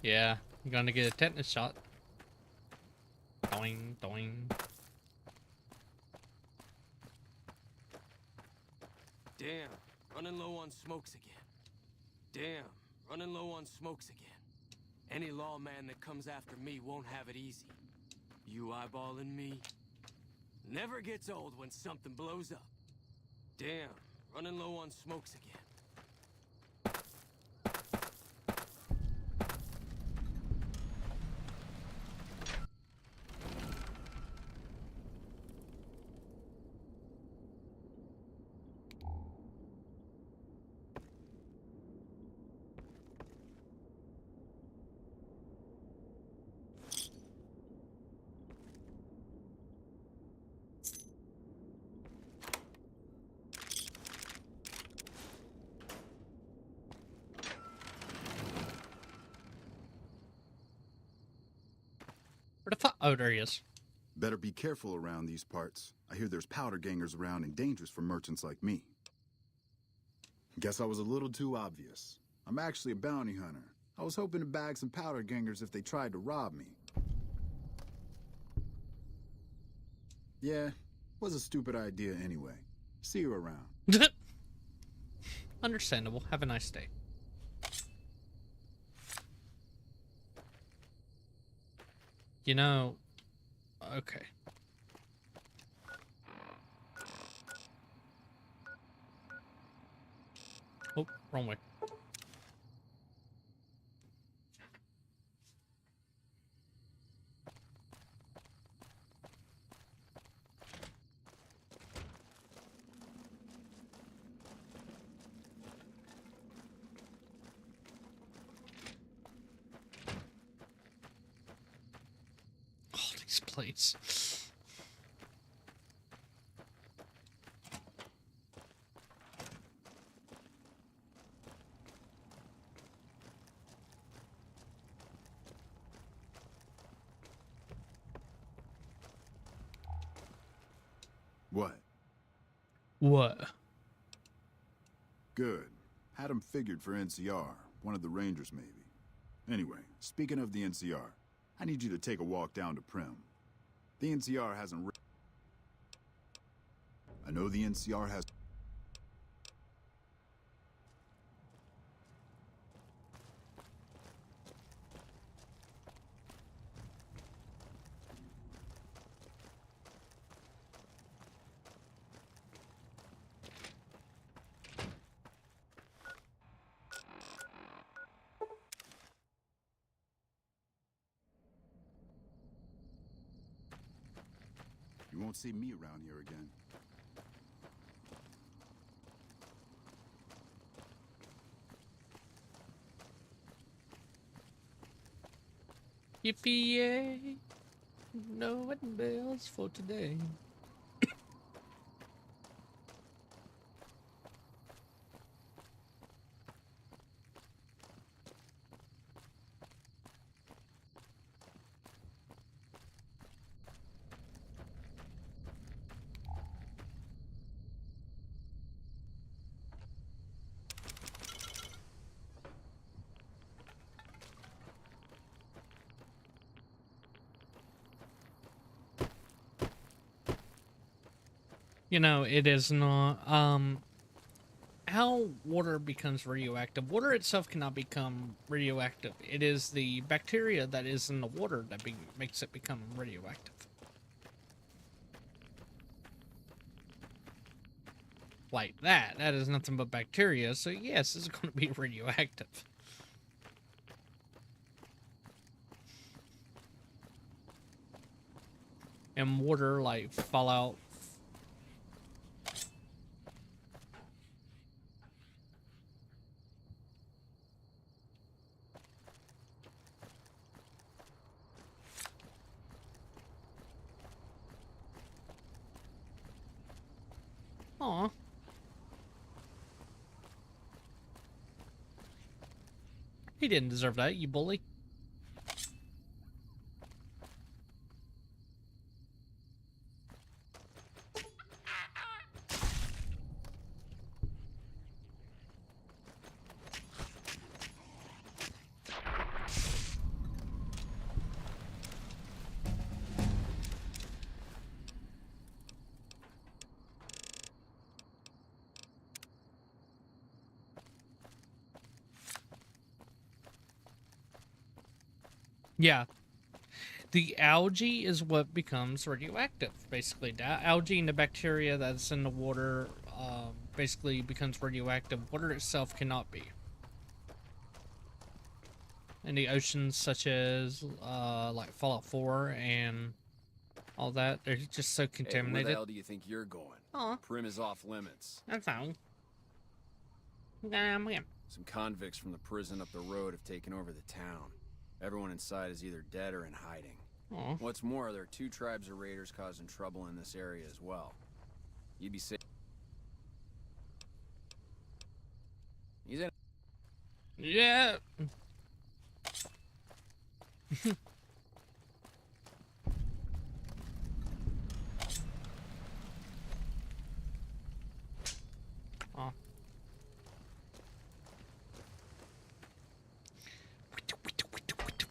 Yeah, you're gonna get a tetanus shot. Doing, doing. Damn, running low on smokes again. Damn, running low on smokes again. Any lawman that comes after me won't have it easy. You eyeballing me? Never gets old when something blows up. Damn, running low on smokes again. Where the fuck? Oh, there he is. Better be careful around these parts. I hear there's powder gangers around and dangerous for merchants like me. Guess I was a little too obvious. I'm actually a bounty hunter. I was hoping to bag some powder gangers if they tried to rob me. Yeah, was a stupid idea anyway. See you around. Understandable. Have a nice day. You know, okay. Oh, wrong way. All these plates. What? What? Good. Had him figured for NCR, one of the Rangers maybe. Anyway, speaking of the NCR, I need you to take a walk down to Prim. The NCR hasn't... I know the NCR has... You won't see me around here again. Yippee-yay! No wedding bells for today. You know, it is not, how water becomes radioactive. Water itself cannot become radioactive. It is the bacteria that is in the water that makes it become radioactive. Like that. That is nothing but bacteria, so yes, it's going to be radioactive. And water, like Fallout. Aw. He didn't deserve that, you bully. Yeah. The algae is what becomes radioactive, basically. The algae and the bacteria that's in the water basically becomes radioactive. Water itself cannot be. In the oceans, such as like Fallout 4 and all that, they're just so contaminated. Hey, where the hell do you think you're going? Aw. Prim is off limits. That's fine. Some convicts from the prison up the road have taken over the town. Everyone inside is either dead or in hiding. Aw. What's more, there are 2 tribes of raiders causing trouble in this area as well. You'd be safe. He's in. Yeah. Aw.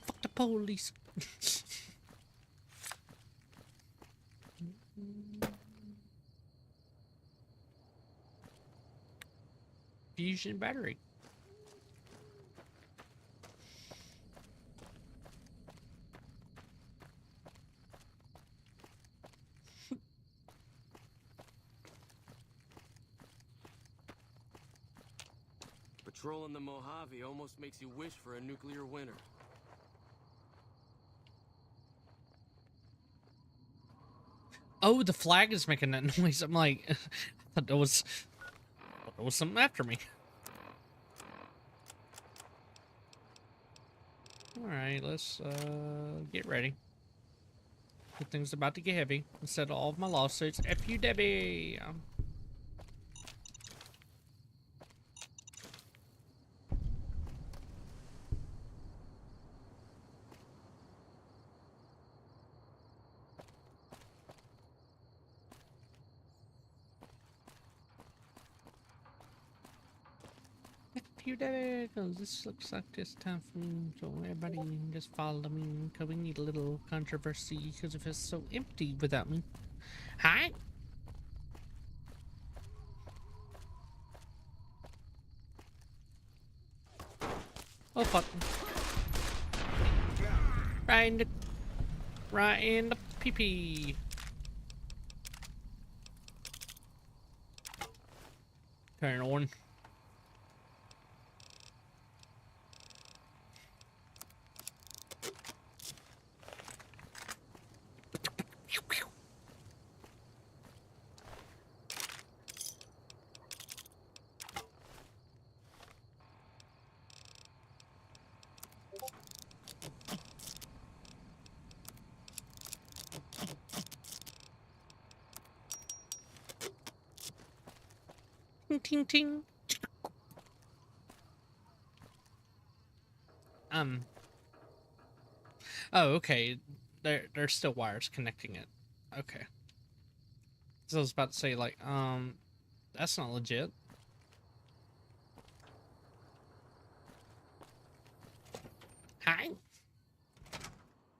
Fuck the police. Fusion battery. Patrolling the Mojave almost makes you wish for a nuclear winter. Oh, the flag is making that noise. I'm like, I thought there was something after me. Alright, let's get ready. Good thing's about to get heavy. Instead of all of my lawsuits. F you, Debbie! F you, Daddy, because this looks like this time for me. So everybody just follow me, because we need a little controversy, because it feels so empty without me. Hi. Oh fuck! Right in the pee-pee. Turn on. Ting ting ting. Oh, okay. There's still wires connecting it. Okay. So I was about to say, like, that's not legit. Hi.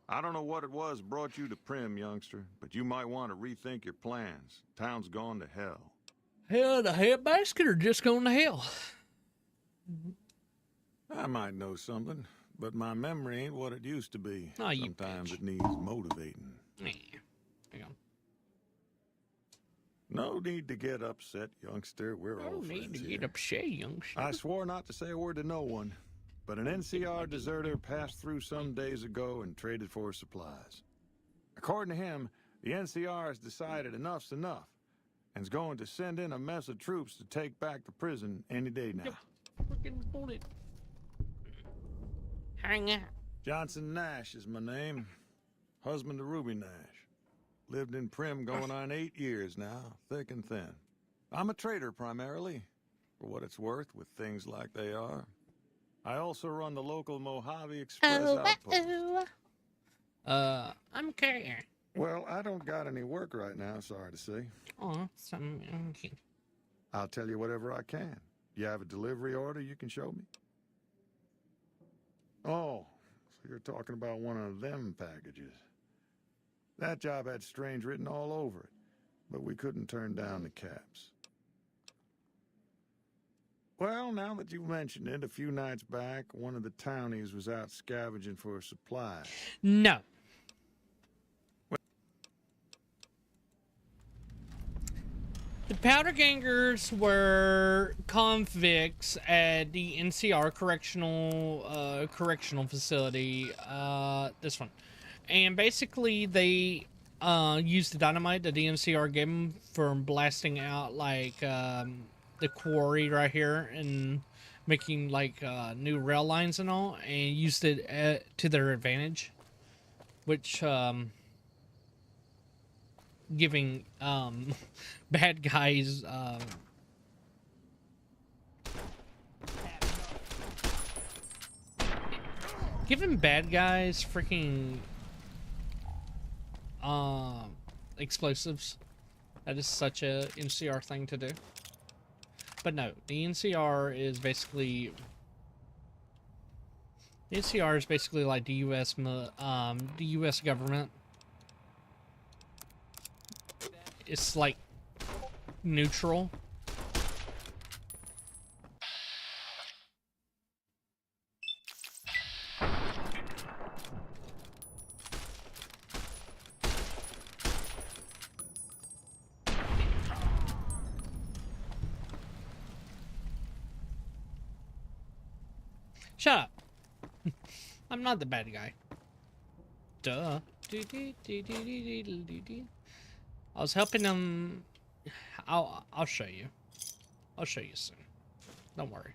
I don't know what it was brought you to Prim, youngster, but you might want to rethink your plans. Town's gone to hell. Hell, the headbasket or just going to hell? I might know something, but my memory ain't what it used to be. Oh, you Sometimes bitch. it needs motivating. Hang on. No need to get upset, youngster. We're all No need friends to here. get upset, youngster. I swore not to say a word to no one, but an NCR deserter passed through some days ago and traded for supplies. According to him, the NCR has decided enough's enough and is going to send in a mess of troops to take back the prison any day now. Fucking bullet. Hang out. Johnson Nash is my name. Husband to Ruby Nash. Lived in Prim going on 8 years now, thick and thin. I'm a trader primarily, for what it's worth with things like they are. I also run the local Mojave Express outpost. I'm Karen. Well, I don't got any work right now, sorry to say. Oh, okay. I'll tell you whatever I can. You have a delivery order you can show me? Oh, so you're talking about one of them packages. That job had strange written all over it, but we couldn't turn down the caps. Well, now that you mentioned it, a few nights back, one of the townies was out scavenging for supplies. No. The Powder Gangers were convicts at the NCR correctional facility. This one. And basically, they used the dynamite that the NCR gave them for blasting out, like, the quarry right here and making, like, new rail lines and all, and used it to their advantage. Which, giving, bad guys, giving bad guys freaking explosives. That is such a NCR thing to do. But no, the NCR is basically like the US government. It's like neutral. Shut up. I'm not the bad guy. Duh. I was helping them. I'll show you. I'll show you soon. Don't worry.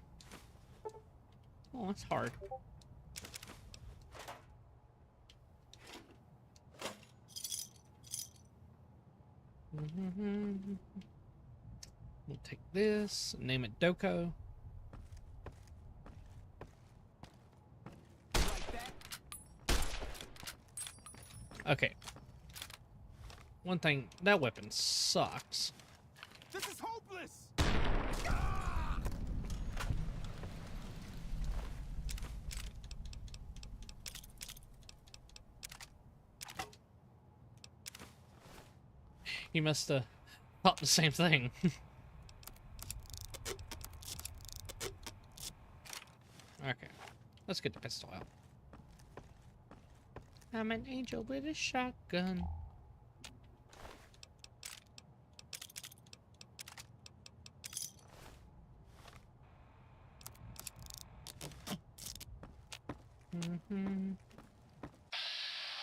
Oh, that's hard. We'll take this, name it Doko. Okay. One thing, that weapon sucks. This is hopeless. He must have thought the same thing. Okay, let's get the pistol out. I'm an angel with a shotgun.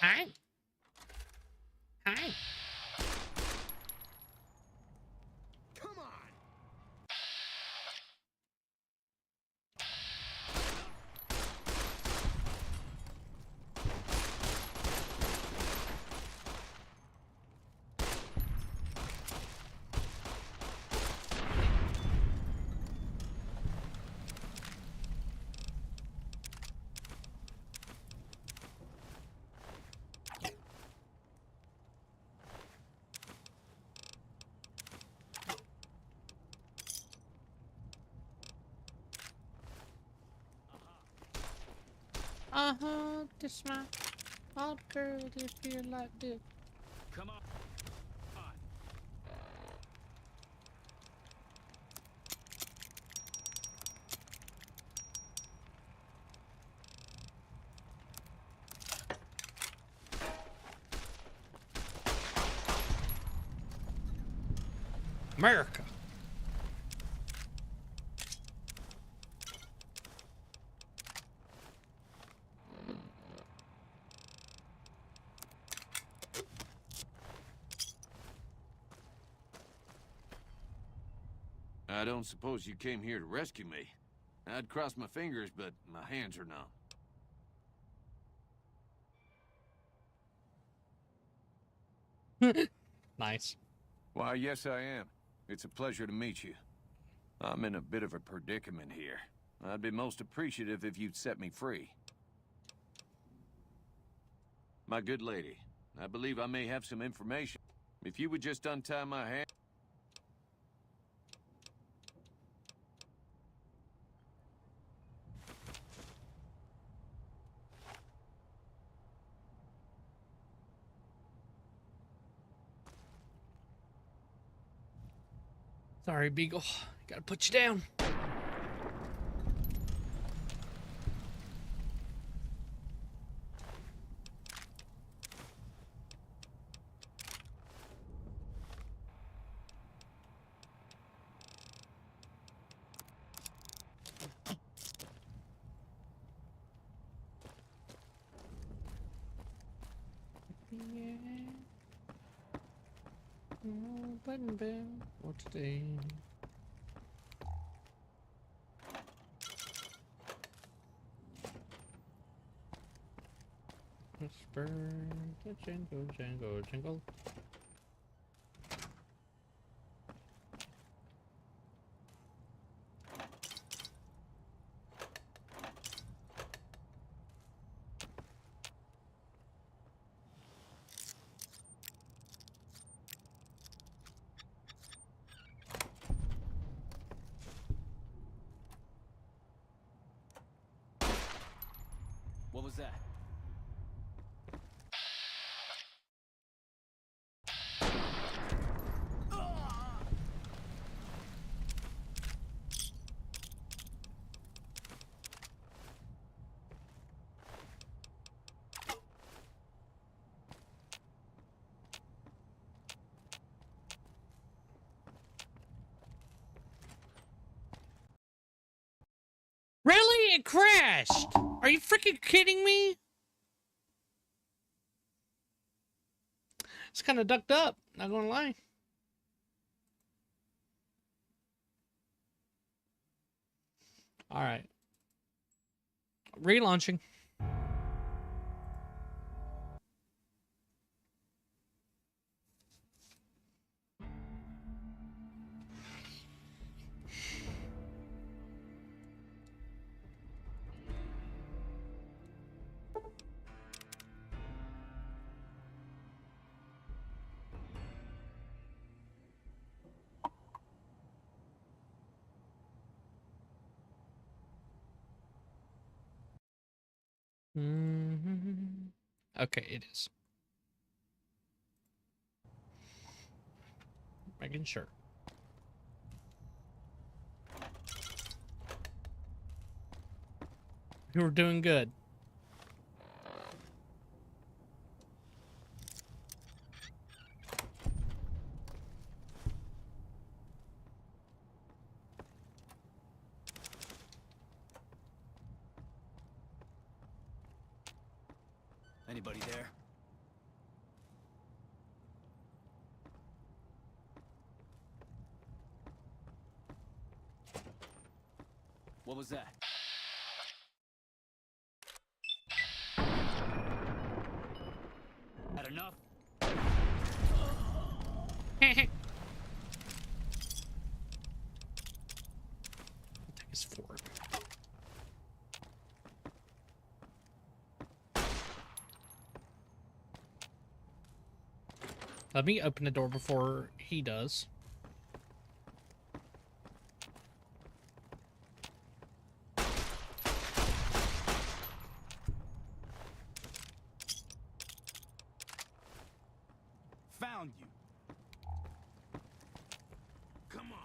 Hi. Hi. Come on! This my hot girl, they feel like this. Come on. America. I don't suppose you came here to rescue me. I'd cross my fingers, but my hands are numb. Nice. Why, yes, I am. It's a pleasure to meet you. I'm in a bit of a predicament here. I'd be most appreciative if you'd set me free. My good lady, I believe I may have some information. If you would just untie my hand... Sorry, Beagle. Gotta put you down. Yeah. Oh, button bell. What today? Whisper the jingle, jingle, jingle. What was that? Really? It crashed! Are you freaking kidding me? It's kind of ducked up, not gonna lie. Alright. Relaunching. Okay, it is. Making sure. You were doing good. Anybody there? What was that? Had enough? Take his fork. Let me open the door before he does. Found you. Come on.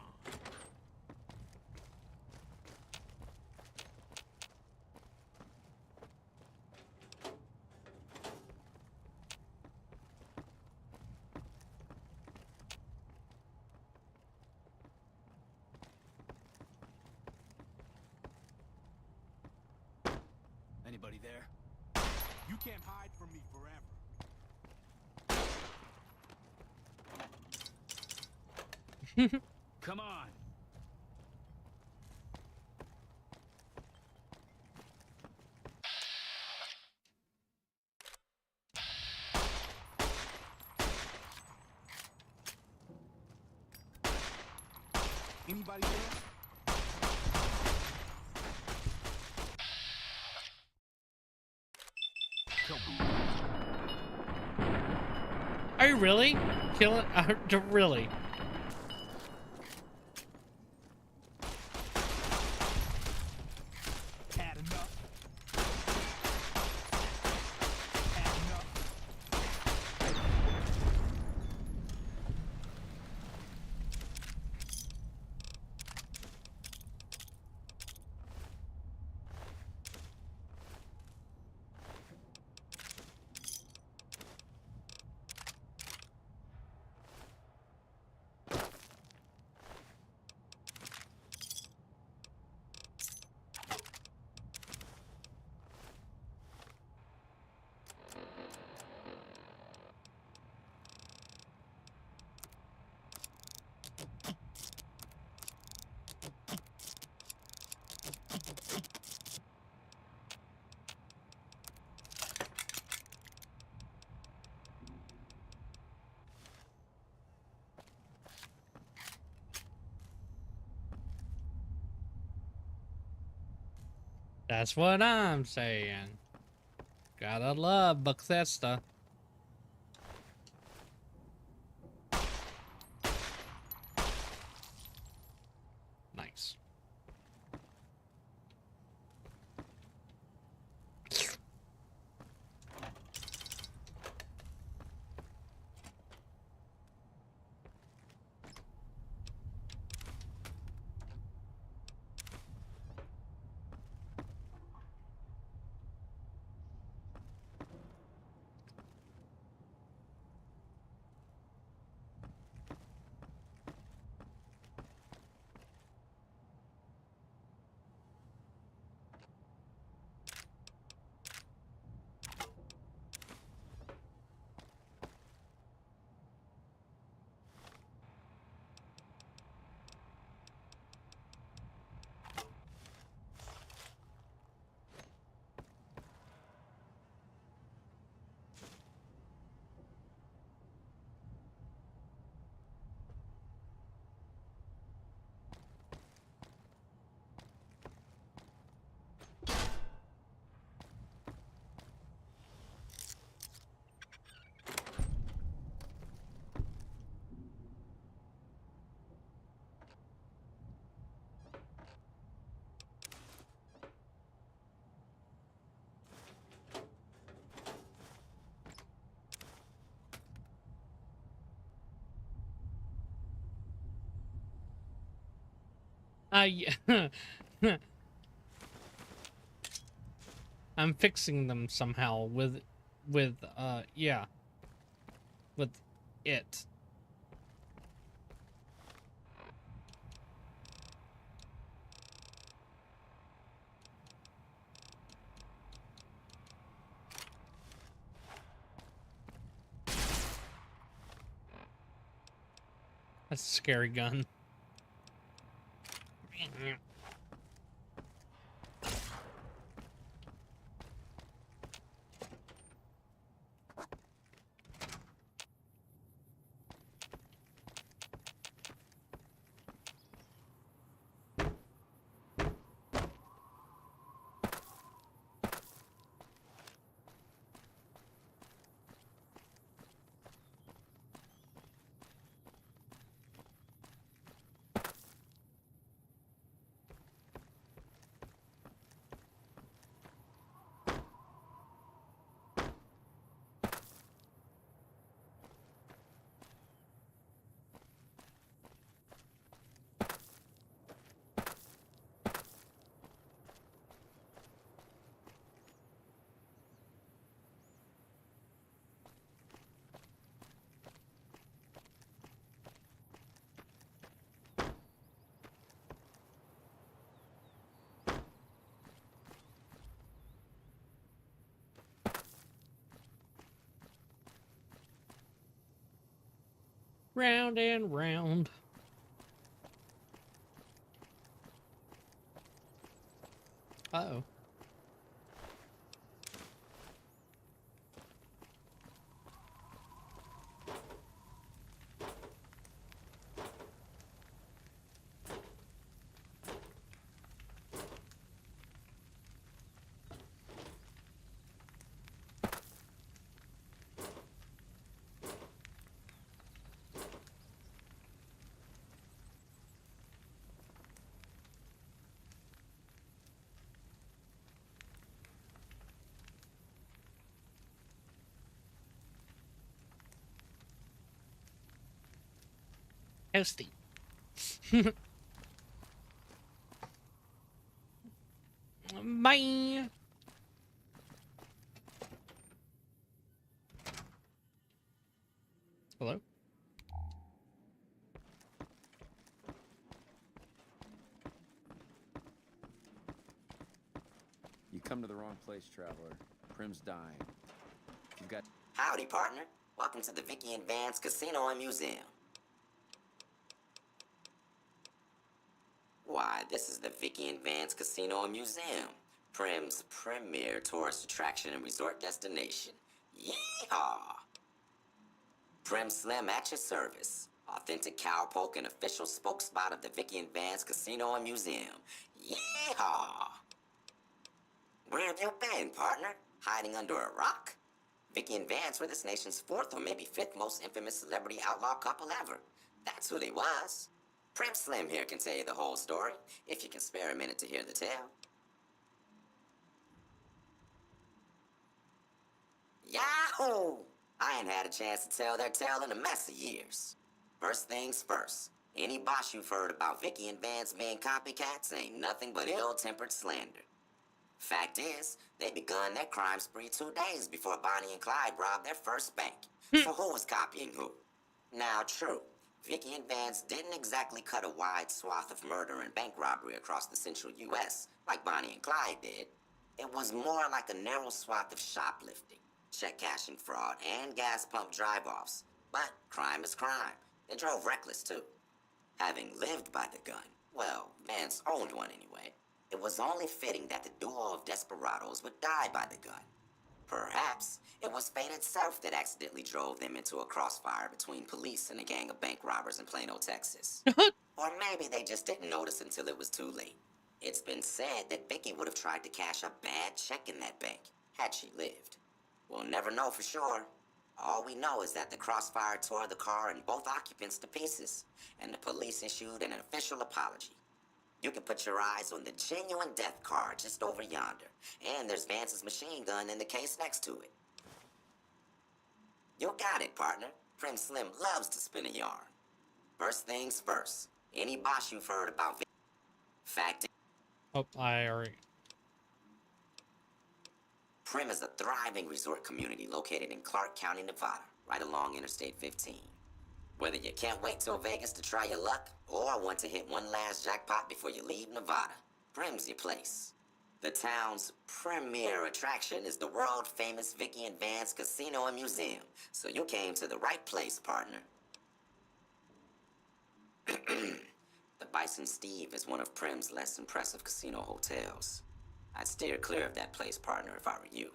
Anybody there? You can't hide from me forever. Come on. Anybody there? Come on. Are you really? Killing? Really? Had enough. Had enough. That's what I'm saying. Gotta love Bethesda. Nice. Yeah. I'm fixing them somehow with yeah, with it. That's a scary gun. Round and round. Uh-oh. Toasty. Bye. Hello? You come to the wrong place, traveler. Prim's dying. You've got... Howdy, partner. Welcome to the Vicky and Vance Casino and Museum. Why, this is the Vicky and Vance Casino and Museum, Prim's premier tourist attraction and resort destination. Yeehaw! Prim Slim at your service. Authentic cowpoke and official spokespot of the Vicky and Vance Casino and Museum. Yeehaw! Where have you been, partner? Hiding under a rock? Vicky and Vance were this nation's fourth or maybe fifth most infamous celebrity outlaw couple ever. That's who they was. Prim Slim here can tell you the whole story, if you can spare a minute to hear the tale. Yahoo! I ain't had a chance to tell their tale in a mess of years. First things first, any bosh you've heard about Vicky and Vance being copycats ain't nothing but ill-tempered slander. Fact is, they begun their crime spree 2 days before Bonnie and Clyde robbed their first bank. So who was copying who? Now, true, Vicky and Vance didn't exactly cut a wide swath of murder and bank robbery across the central U.S. like Bonnie and Clyde did. It was more like a narrow swath of shoplifting, check cashing fraud, and gas pump drive-offs. But crime is crime. They drove reckless, too. Having lived by the gun, well, Vance owned one anyway, it was only fitting that the duo of desperados would die by the gun. Perhaps it was fate itself that accidentally drove them into a crossfire between police and a gang of bank robbers in Plano, Texas. Or maybe they just didn't notice until it was too late. It's been said that Vicky would have tried to cash a bad check in that bank, had she lived. We'll never know for sure. All we know is that the crossfire tore the car and both occupants to pieces, and the police issued an official apology. You can put your eyes on the genuine death car just over yonder, and there's Vance's machine gun in the case next to it. You got it, partner. Prim Slim loves to spin a yarn. First things first, any bosh you've heard about Fact Oh, I already. Prim is a thriving resort community located in Clark County, Nevada, right along Interstate 15. Whether you can't wait till Vegas to try your luck, or want to hit one last jackpot before you leave Nevada, Prim's your place. The town's premier attraction is the world-famous Vicky and Vance Casino and Museum, so you came to the right place, partner. The Bison Steve is one of Prim's less impressive casino hotels. I'd steer clear of that place, partner, if I were you.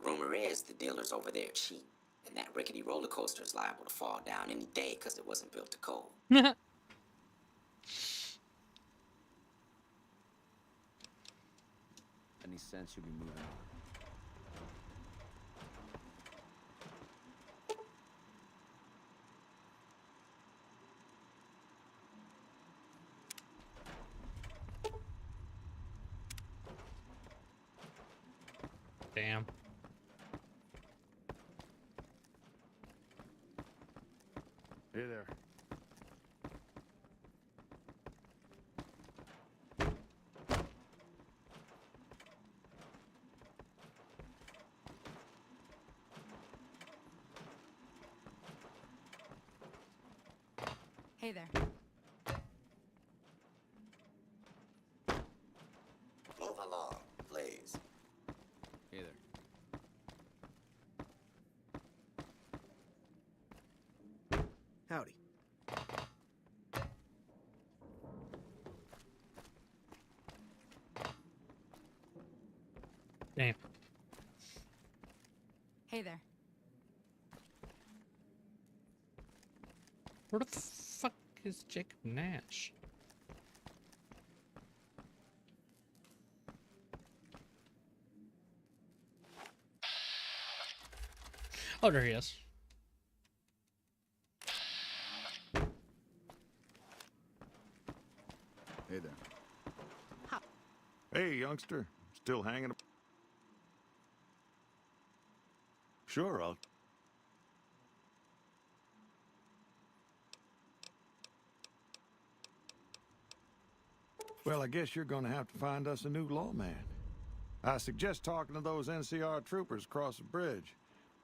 Rumor is the dealers over there cheat, and that rickety roller coaster is liable to fall down any day because it wasn't built to cold. Any sense you'll be moving on? Damn. Hey there. Hey there. Move along, please. Hey there. Howdy. Damn. Hey there. Where the fuck is Jacob Nash? Oh, there he is. Hey there. Hey, youngster. Still hanging? Sure, I'll... Well, I guess you're gonna have to find us a new lawman. I suggest talking to those NCR troopers across the bridge.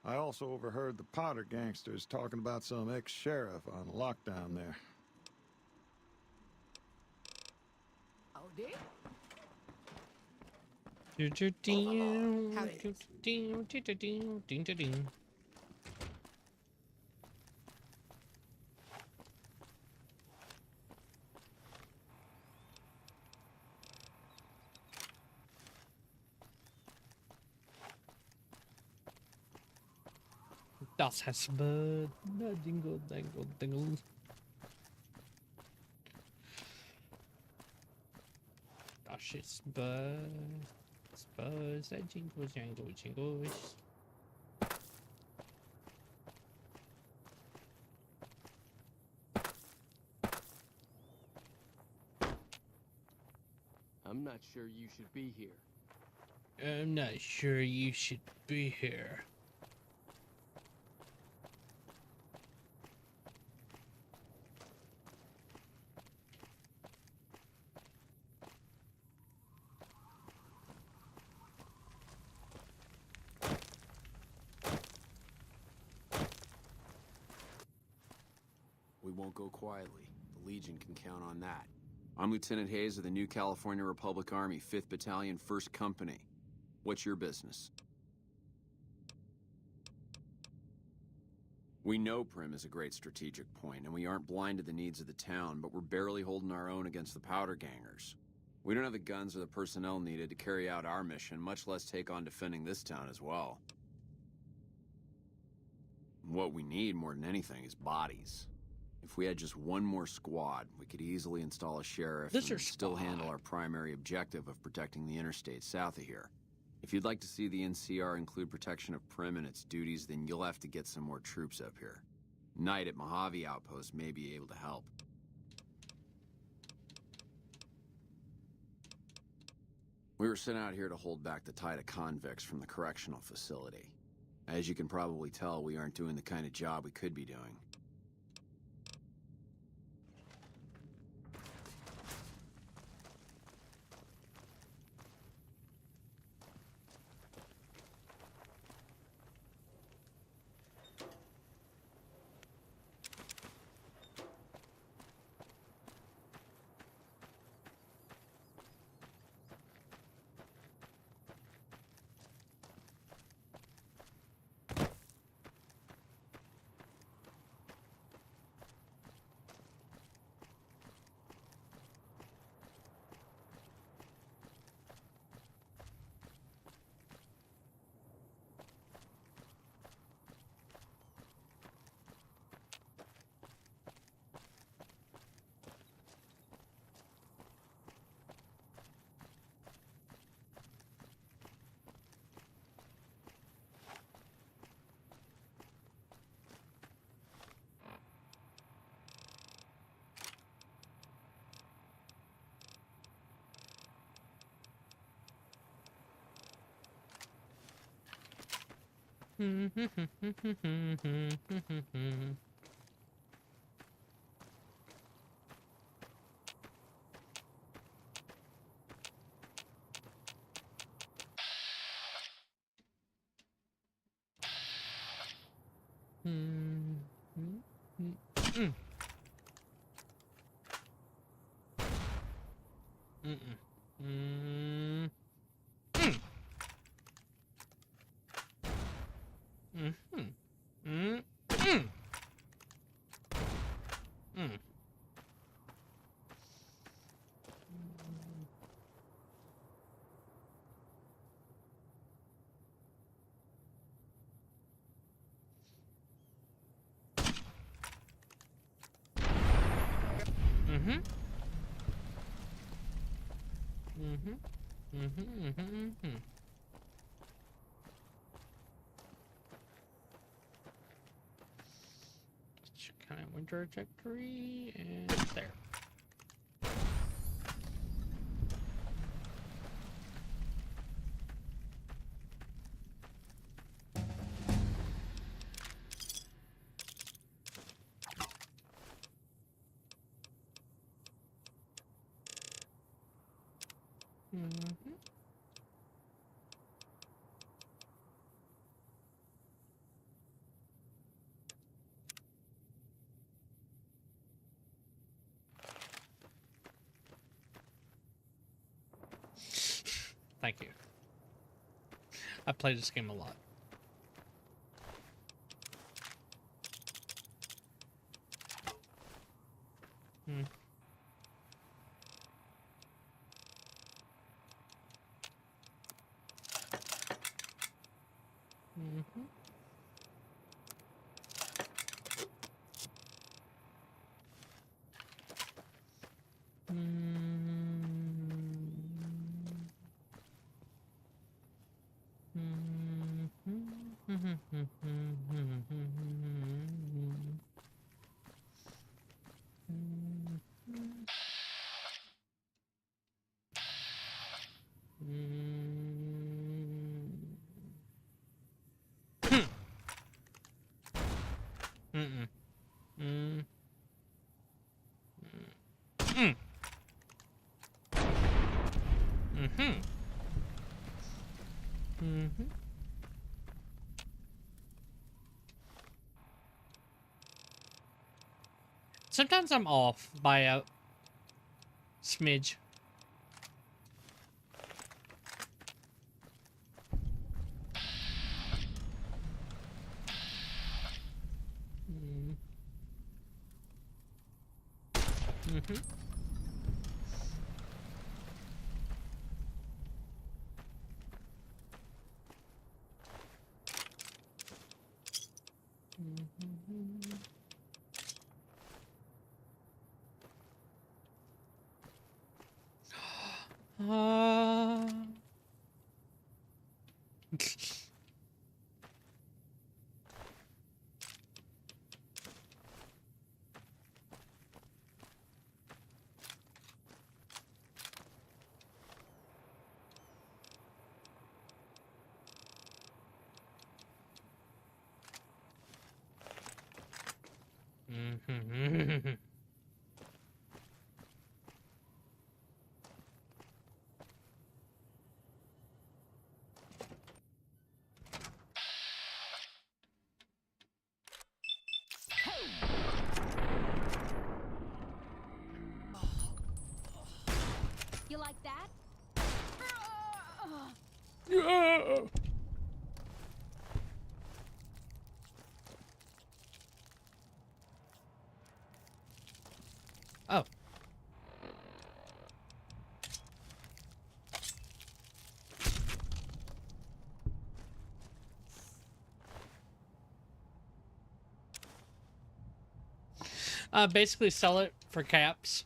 I also overheard the Potter gangsters talking about some ex-sheriff on lockdown there. Oh, dear. Das has Bud. Dingle, dangle, dingle. Das is Bud. Spurs that jingle, jangle, jingles. I'm not sure you should be here. I'm not sure you should be here. We won't go quietly. The Legion can count on that. I'm Lieutenant Hayes of the New California Republic Army, 5th Battalion, 1st Company. What's your business? We know Prim is a great strategic point, and we aren't blind to the needs of the town, but we're barely holding our own against the powder gangers. We don't have the guns or the personnel needed to carry out our mission, much less take on defending this town as well. What we need more than anything is bodies. If we had just one more squad, we could easily install a sheriff and still handle our primary objective of protecting the interstate south of here. If you'd like to see the NCR include protection of Prim and its duties, then you'll have to get some more troops up here. Knight at Mojave Outpost may be able to help. We were sent out here to hold back the tide of convicts from the correctional facility. As you can probably tell, we aren't doing the kind of job we could be doing. Kind of winter trajectory and there. Thank you. I played this game a lot. Sometimes I'm off by a smidge. You like that? Yeah. Oh. Basically sell it for caps.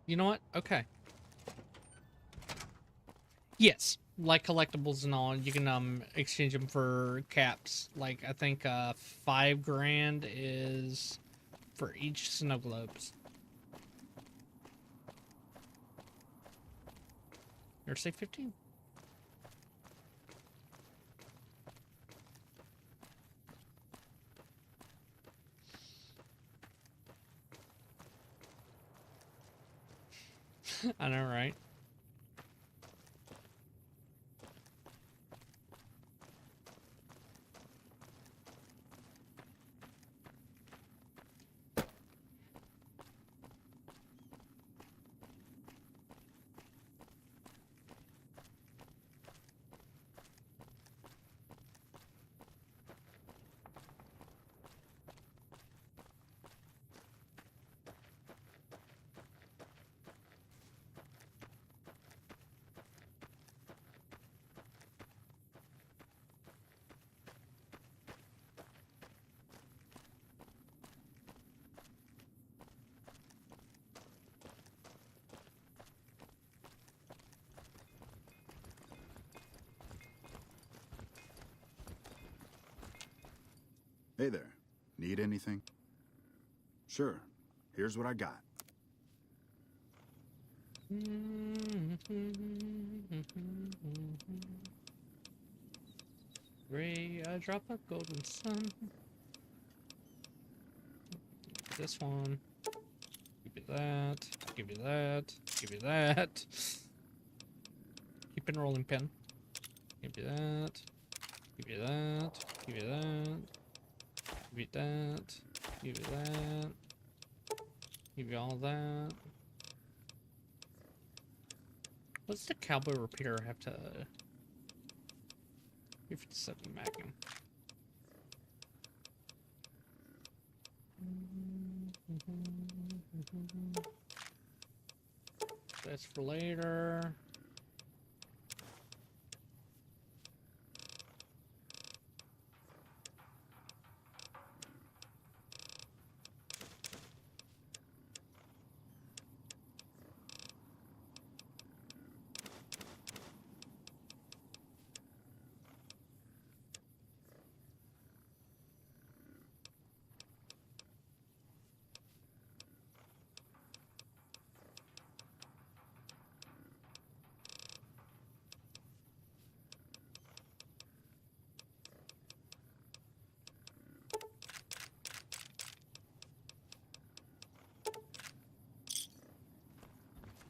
You know what? Okay. Yes, like collectibles and all, you can exchange them for caps. Like I think $5 grand is for each snow globes. Or say 15. I know, right? Hey there. Need anything? Sure. Here's what I got. Ray, a drop of golden sun. This one. Give you that. Give you that. Give you that. Keep it rolling, pen. Give you that. Give you that. Give you that. Give you that. Give you that. Give you all that. What's the cowboy repeater have to... 57 Magnum. That's for later.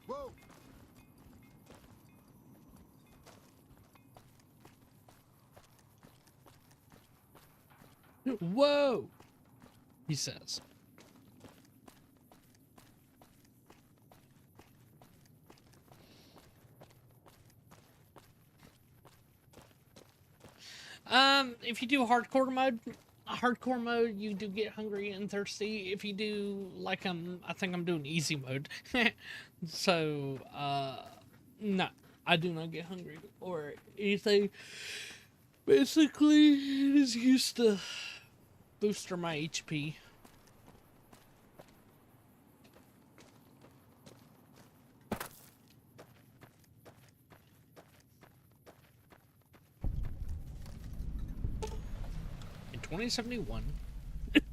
Whoa! Whoa! He says. If you do hardcore mode, you do get hungry and thirsty. If you do, like, I think I'm doing easy mode. So, no, I do not get hungry or anything. Basically, it is used to booster my HP. In 2071,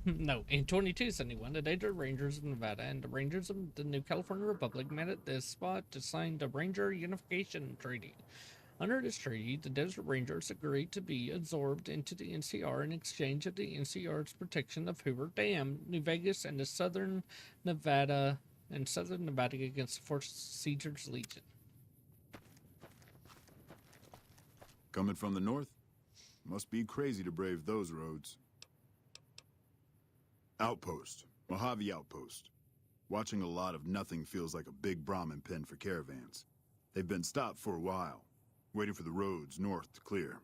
no, in 2271, the Danger Rangers of Nevada and the Rangers of the New California Republic met at this spot to sign the Ranger Unification Treaty. Under this treaty, the Desert Rangers agreed to be absorbed into the NCR in exchange of the NCR's protection of Hoover Dam, NewVegas, and the Southern Nevada against the Fort Caesar's Legion. Coming from the north? Must be crazy to brave those roads. Outpost. Mojave Outpost. Watching a lot of nothing feels like a big Brahmin pen for caravans. They've been stopped for a while, waiting for the roads north to clear.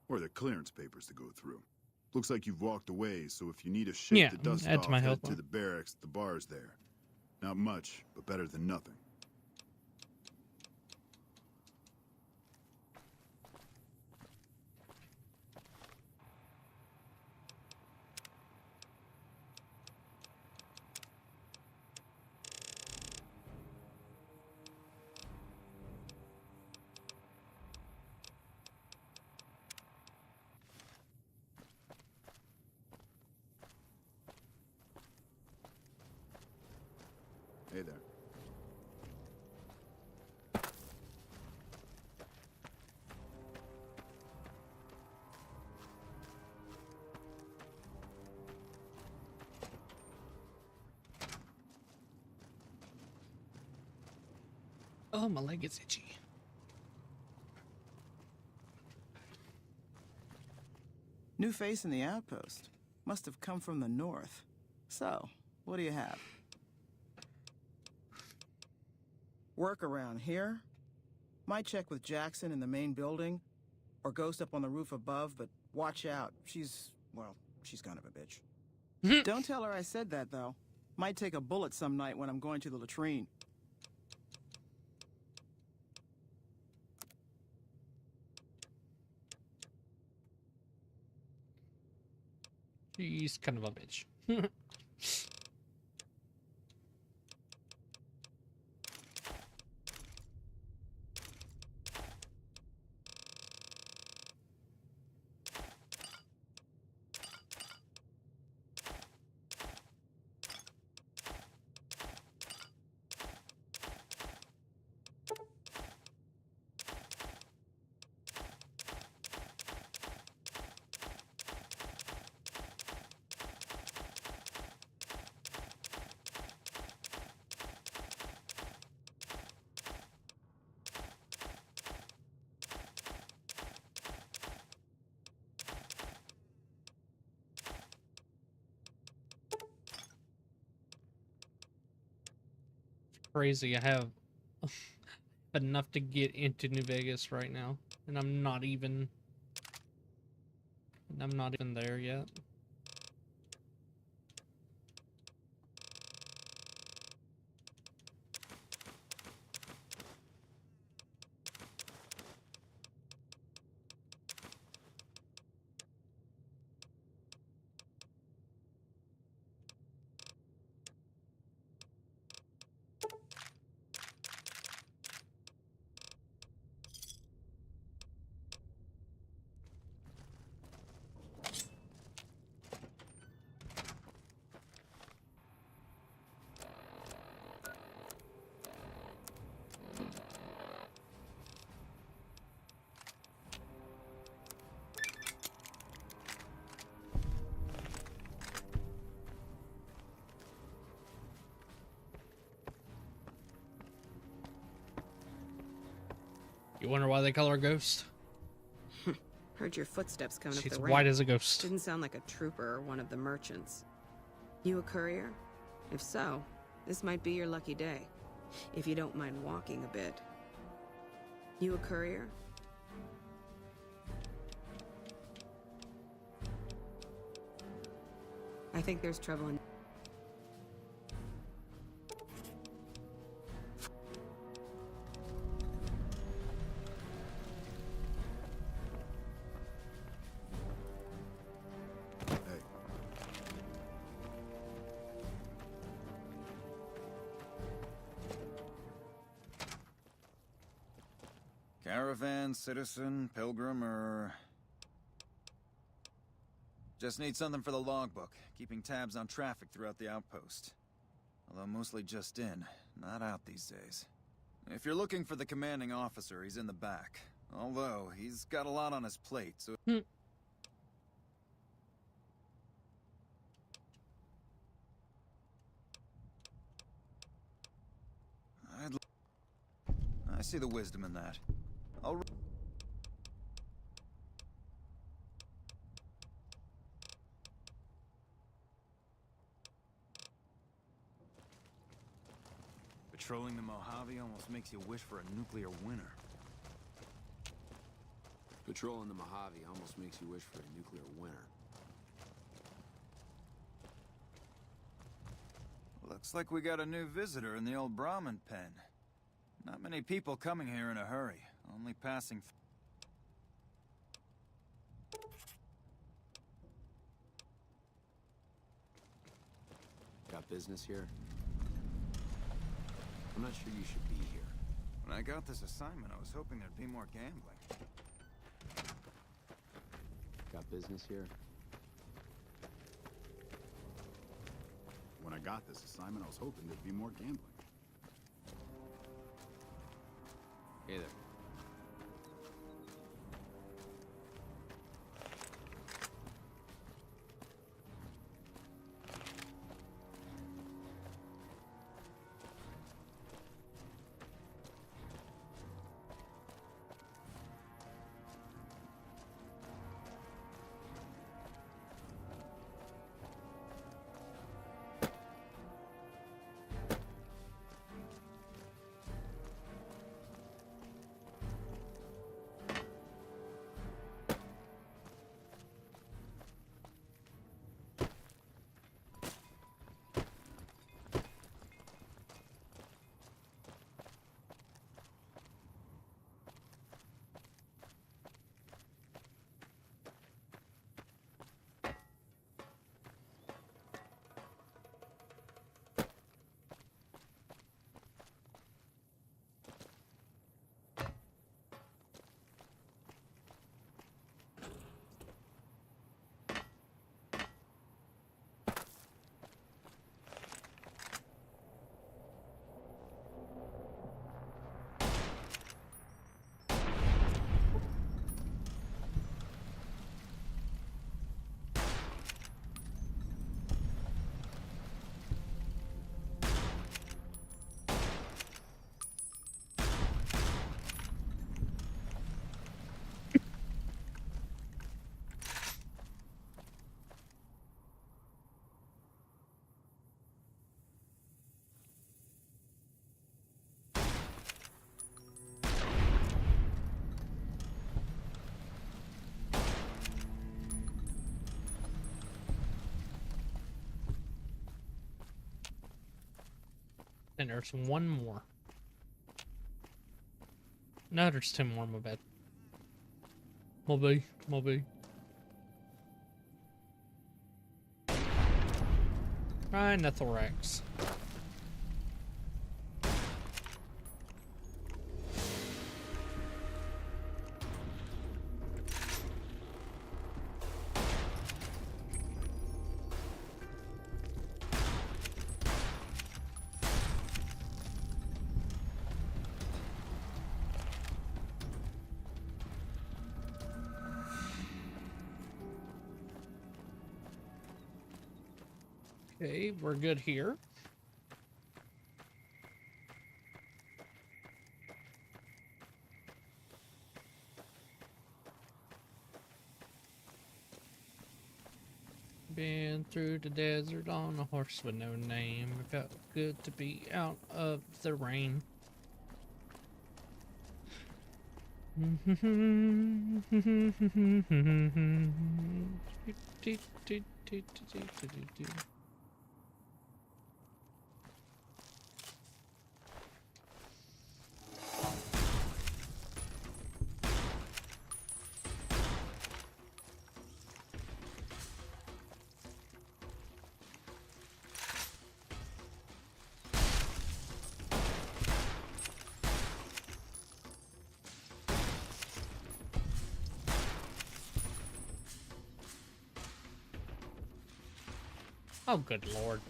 Or the clearance papers to go through. Looks like you've walked away, so if you need to shake the dust off, head to the barracks, the bar's there. Not much, but better than nothing. Oh, my leg is itchy. New face in the outpost. Must have come from the north. So, what do you have? Work around here? Might check with Jackson in the main building, or Ghost up on the roof above, but watch out. She's kind of a bitch. Don't tell her I said that, though. Might take a bullet some night when I'm going to the latrine. She's kind of a bitch. Crazy. I have enough to get into New Vegas right now, and I'm not even there yet. You wonder why they call her Ghost? Heard your footsteps coming up the She's ramp. white as a ghost. Didn't sound like a trooper or one of the merchants. You a courier? If so, this might be your lucky day. If you don't mind walking a bit. You a courier? I think there's trouble in... Caravan, citizen, pilgrim, or... Just need something for the logbook, keeping tabs on traffic throughout the outpost. Although mostly just in, not out these days. If you're looking for the commanding officer, he's in the back. Although, he's got a lot on his plate, so... I see the wisdom in that. I'll... Patrolling the Mojave almost makes you wish for a nuclear winter. Patrolling the Mojave almost makes you wish for a nuclear winter. Looks like we got a new visitor in the old Brahmin pen. Not many people coming here in a hurry, only passing Got business here? I'm not sure you should be here. When I got this assignment, I was hoping there'd be more gambling. Got business here? When I got this assignment, I was hoping there'd be more gambling. Hey there. And there's one more. No, there's 10 more, my bad. Moby. Rhinothorax. Okay, we're good here. Been through the desert on a horse with no name. It felt good to be out of the rain. Oh, good lord.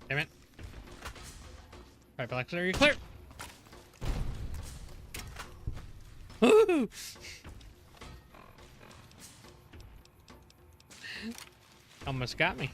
Damn it. Alright, Black, are you clear? Woo! Almost got me.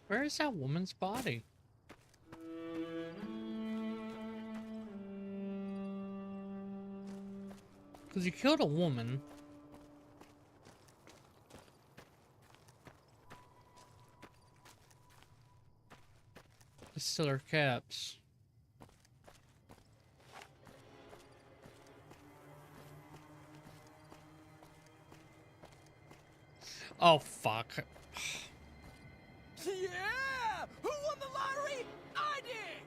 Where is that woman's body? Because you killed a woman. Distiller caps. Oh, fuck. Yeah! Who won the lottery? I did!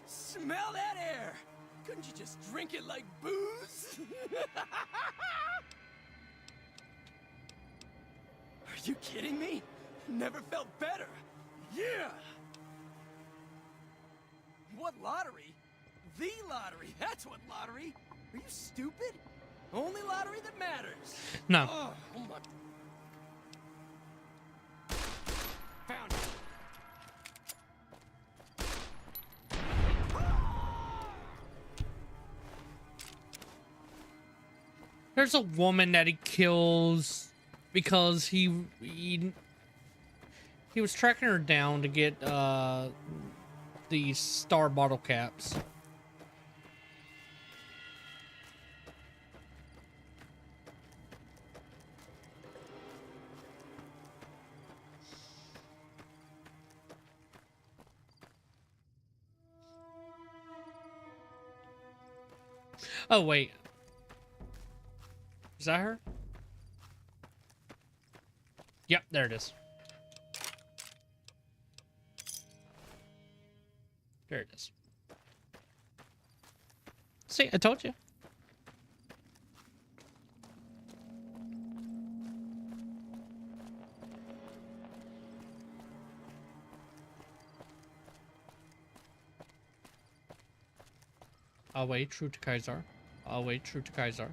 Smell that air! Couldn't you just drink it like booze? Are you kidding me? Never felt better. Yeah! What lottery? The lottery! That's what lottery! Are you stupid? Only lottery that matters. No. Oh my... Found it. There's a woman that he kills because he was tracking her down to get the star bottle caps. Oh, wait. Is that her? Yep, there it is. There it is. See, I told you. I'll wait, true to Kaiser. I'll wait, true to Kaiser.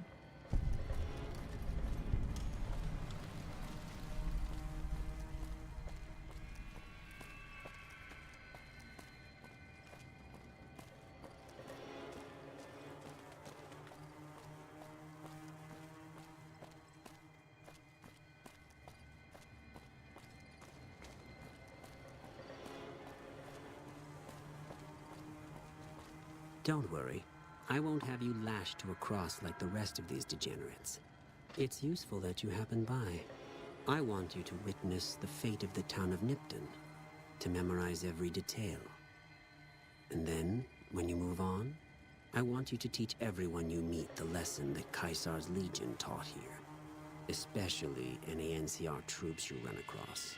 Don't worry. I won't have you lashed to a cross like the rest of these degenerates. It's useful that you happen by. I want you to witness the fate of the town of Nipton, to memorize every detail. And then, when you move on, I want you to teach everyone you meet the lesson that Caesar's Legion taught here, especially any NCR troops you run across.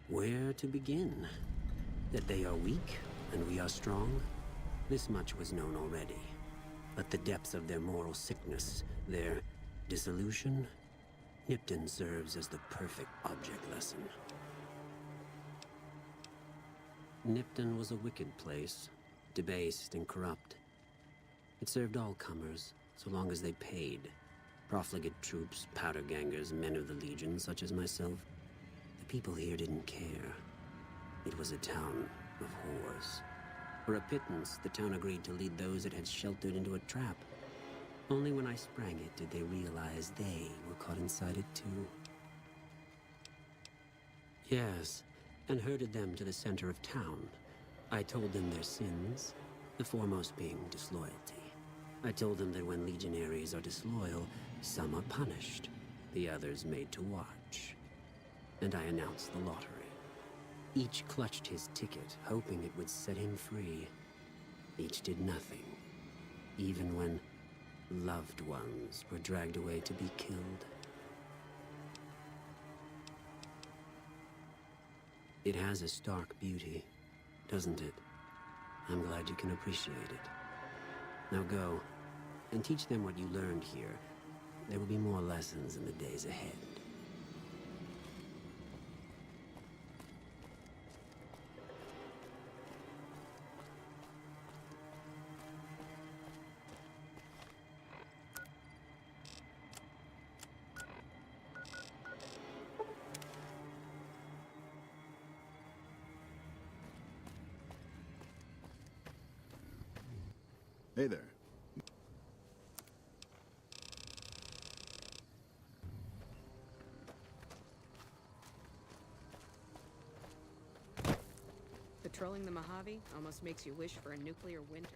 Where to begin? That they are weak and we are strong? This much was known already. But the depths of their moral sickness, their dissolution, Nipton serves as the perfect object lesson. Nipton was a wicked place, debased and corrupt. It served all comers, so long as they paid. Profligate troops, powder gangers, men of the Legion, such as myself. The people here didn't care. It was a town of whores. For a pittance, the town agreed to lead those it had sheltered into a trap. Only when I sprang it did they realize they were caught inside it too. Yes, and herded them to the center of town. I told them their sins, the foremost being disloyalty. I told them that when legionaries are disloyal, some are punished, the others made to watch. And I announced the lottery. Each clutched his ticket, hoping it would set him free. Each did nothing, even when loved ones were dragged away to be killed. It has a stark beauty, doesn't it? I'm glad you can appreciate it. Now go, and teach them what you learned here. There will be more lessons in the days ahead. Hey there. Patrolling the Mojave almost makes you wish for a nuclear winter.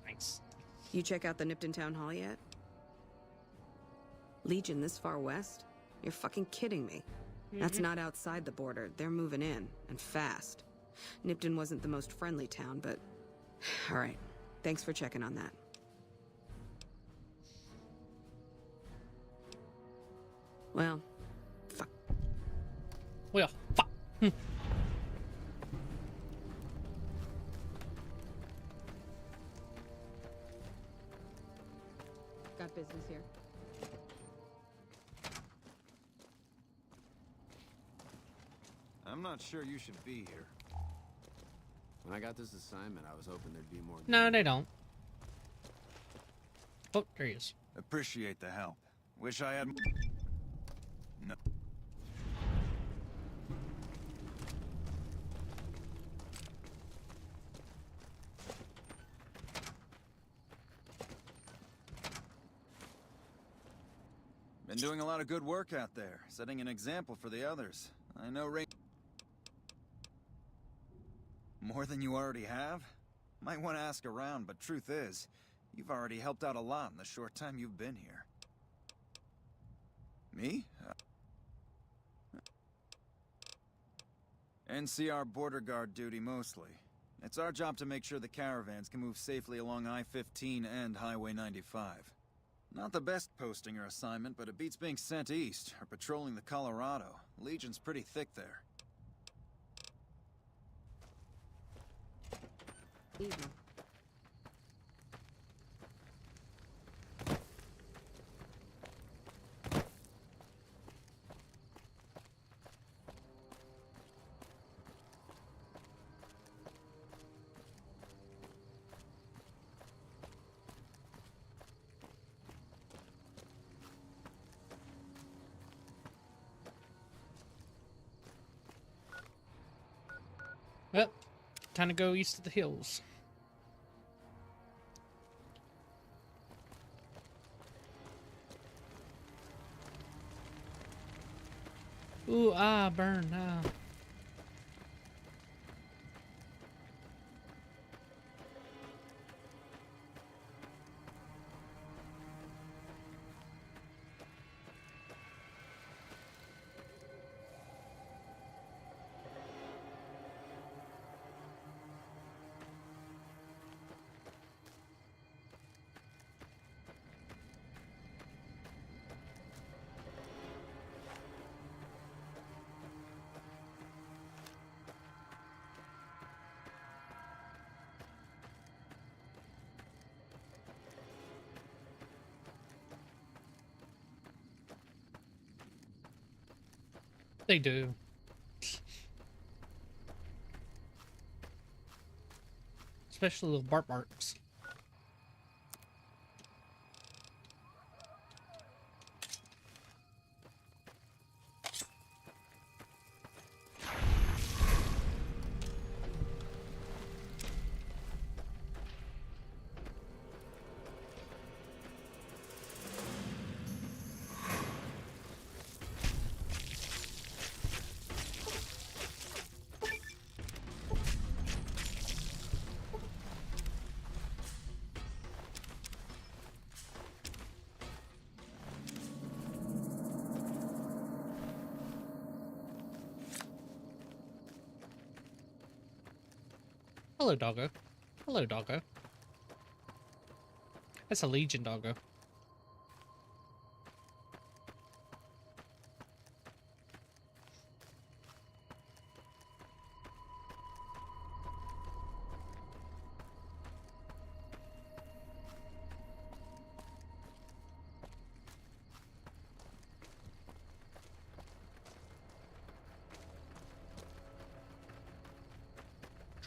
Nice. You check out the Nipton Town Hall yet? Legion this far west? You're fucking kidding me. That's not outside the border. They're moving in, and fast. Nipton wasn't the most friendly town, but... Alright, thanks for checking on that. Well, fuck. Well, fuck. Got business here. I'm not sure you should be here. When I got this assignment, I was hoping there'd be more... No, they don't. Oh, there he is. Appreciate the help. Wish I had... No. Been doing a lot of good work out there, setting an example for the others. I know More than you already have? Might want to ask around, but truth is, you've already helped out a lot in the short time you've been here. Me? NCR border guard duty mostly. It's our job to make sure the caravans can move safely along I-15 and Highway 95. Not the best posting or assignment, but it beats being sent east or patrolling the Colorado. Legion's pretty thick there. Evening. Well, time to go east of the hills. Ooh, burn, They do. Especially little bark marks. Hello, doggo. Hello, doggo. That's a Legion doggo.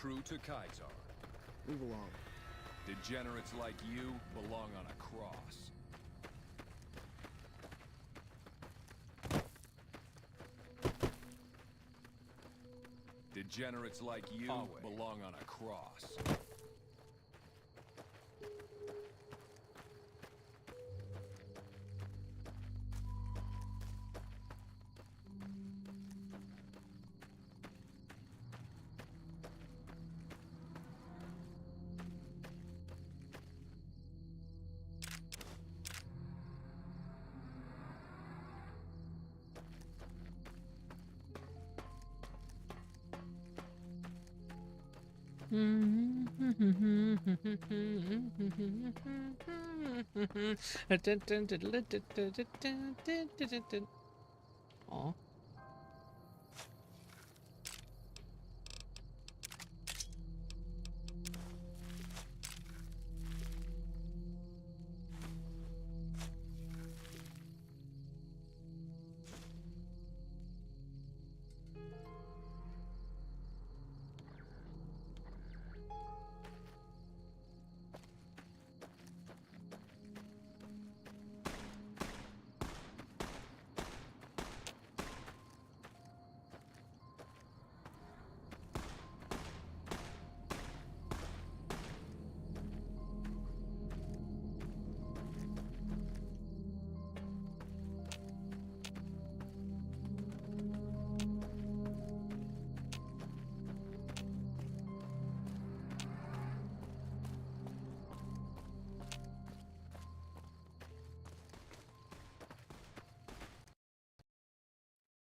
True to Kaisar. Move along. Degenerates like you belong on a cross. Degenerates like you belong on a cross. Aw.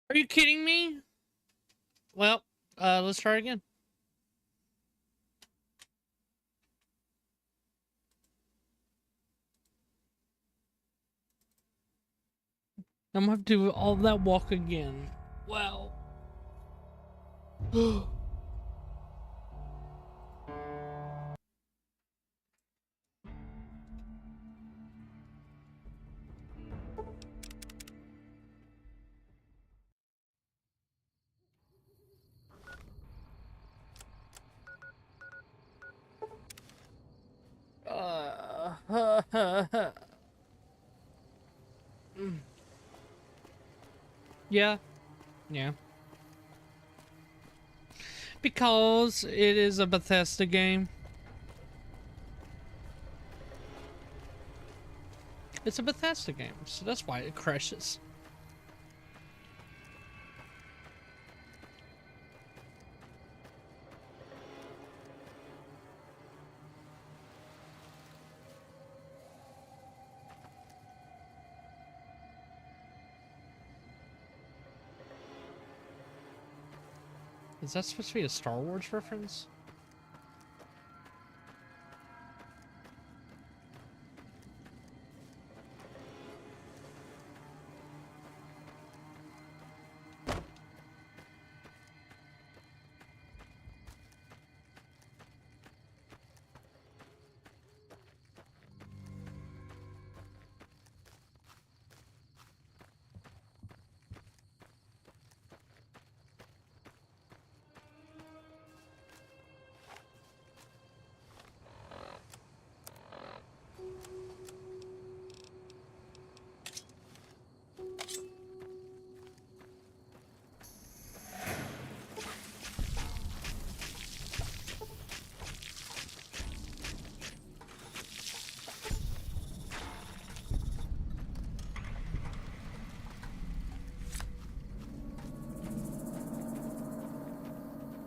Are you kidding me? Well, let's try again. I'm gonna have to do all that walk again. Wow. Yeah. Yeah. Because it is a Bethesda game. It's a Bethesda game, so that's why it crashes. Is that supposed to be a Star Wars reference?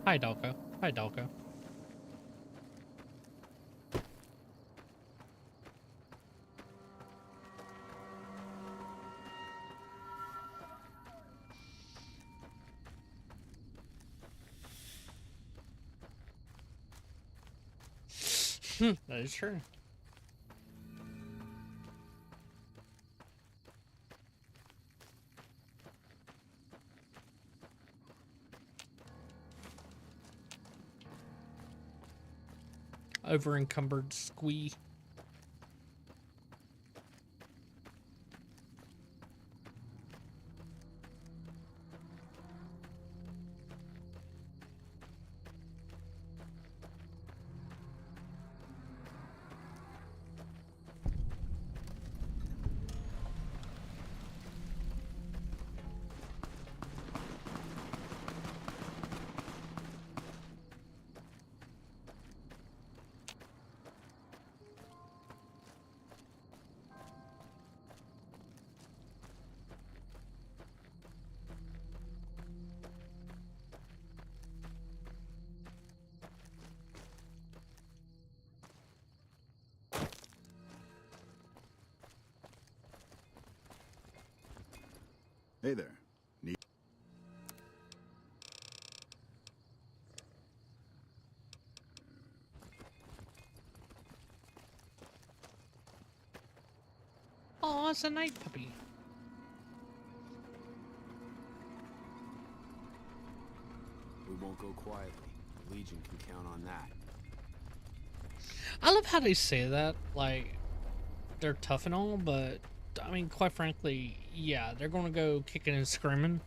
Hi, Dalko. Hi, Dalko. That is true. Over encumbered squee. Hey there. Oh, it's a night puppy. We won't go quietly. The Legion can count on that. I love how they say that, like, they're tough and all, but, I mean, quite frankly, yeah, they're gonna go kicking and screaming.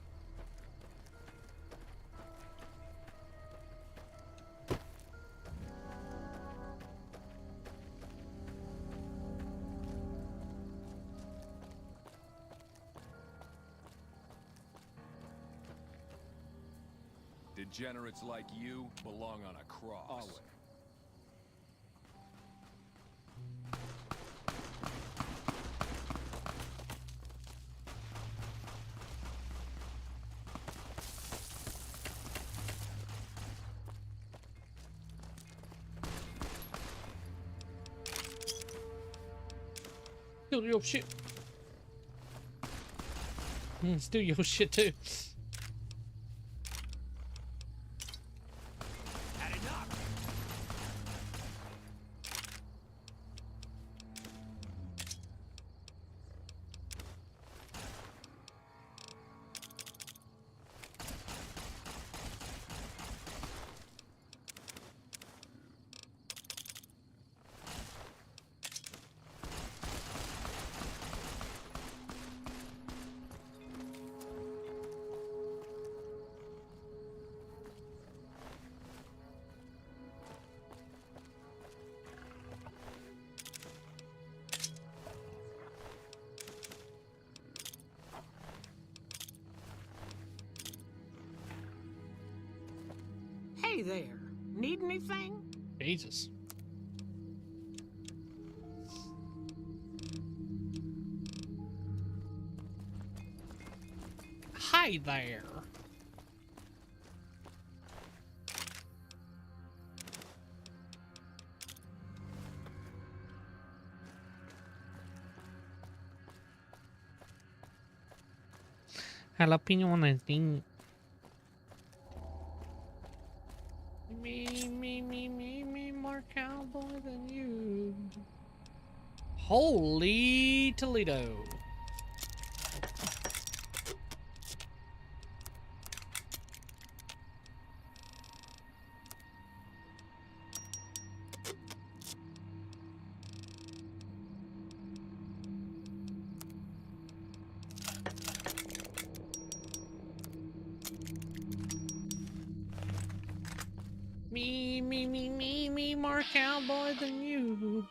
Degenerates like you belong on a cross. Always. Steal your shit. Steal your shit too. Hey there. Need anything? Jesus. Hi there. Jalapeno on, I think. Me, more cowboy than you. Holy Toledo. Me, more cowboy than you.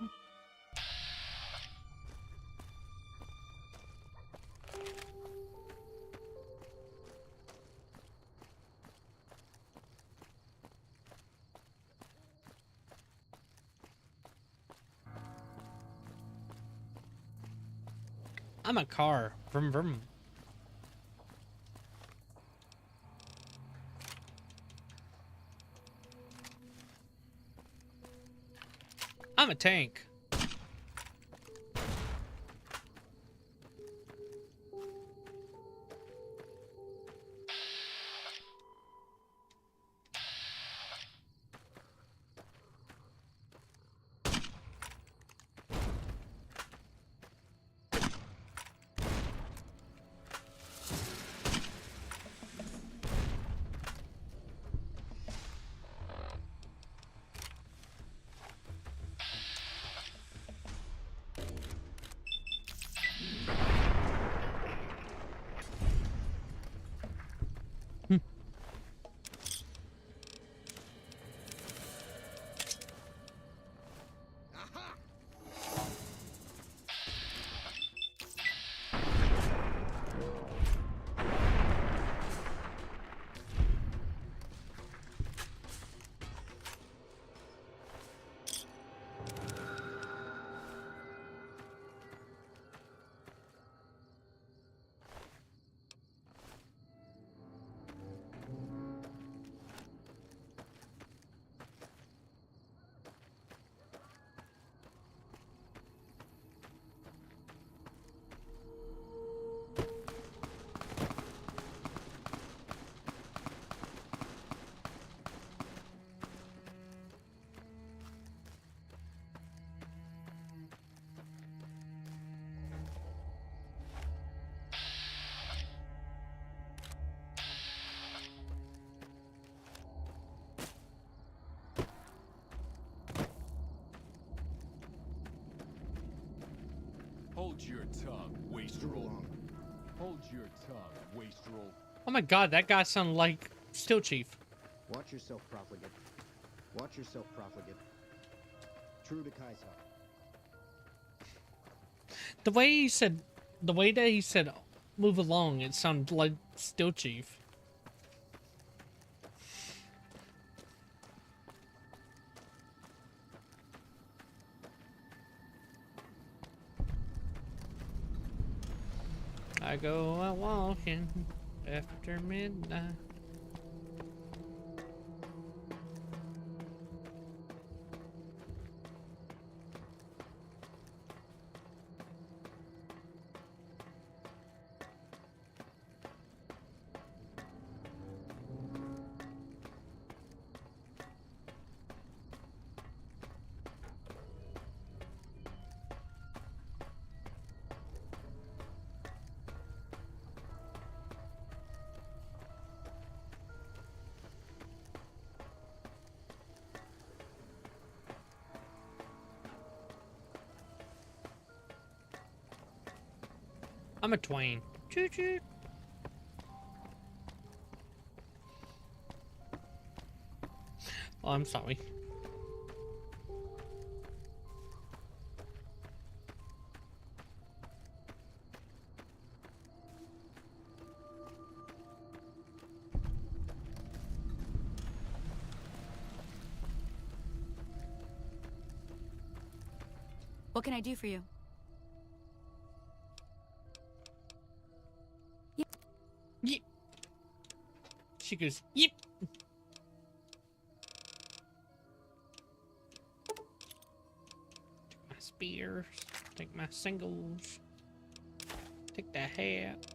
I'm a car. Vroom vroom. I'm a tank. Hold your tongue, wastrel. Hold your tongue, wastrel. Oh my god, that guy sounded like Still Chief. Watch yourself, profligate. Watch yourself, profligate. True to Kai's heart. The way that he said, move along, it sounded like Still Chief. I go out walking after midnight. I'm a Twain. Choo choo. Oh, I'm sorry. What can I do for you? Yep. She goes, yep. Take my spears, take my singles, take the hat.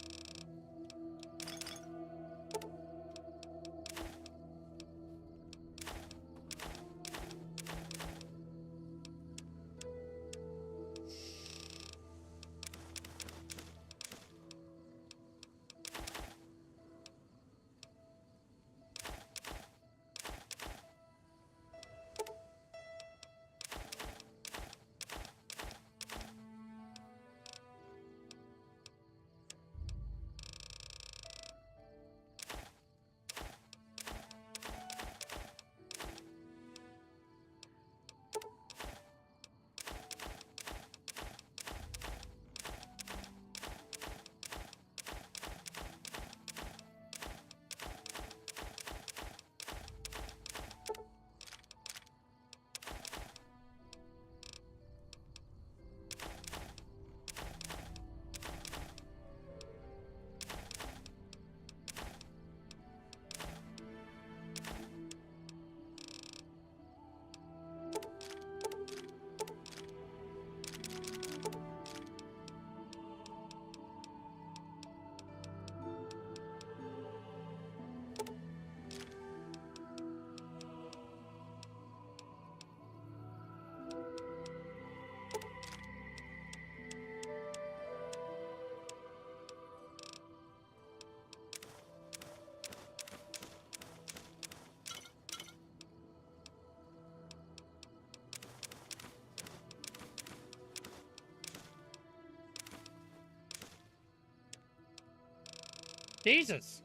Jesus.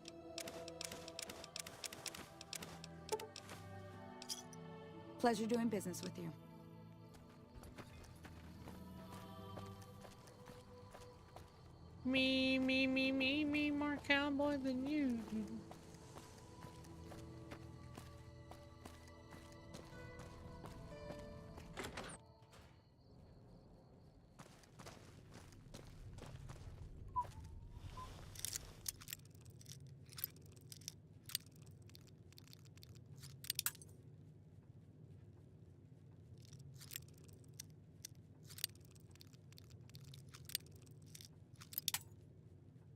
Pleasure doing business with you. Me, more cowboy than you.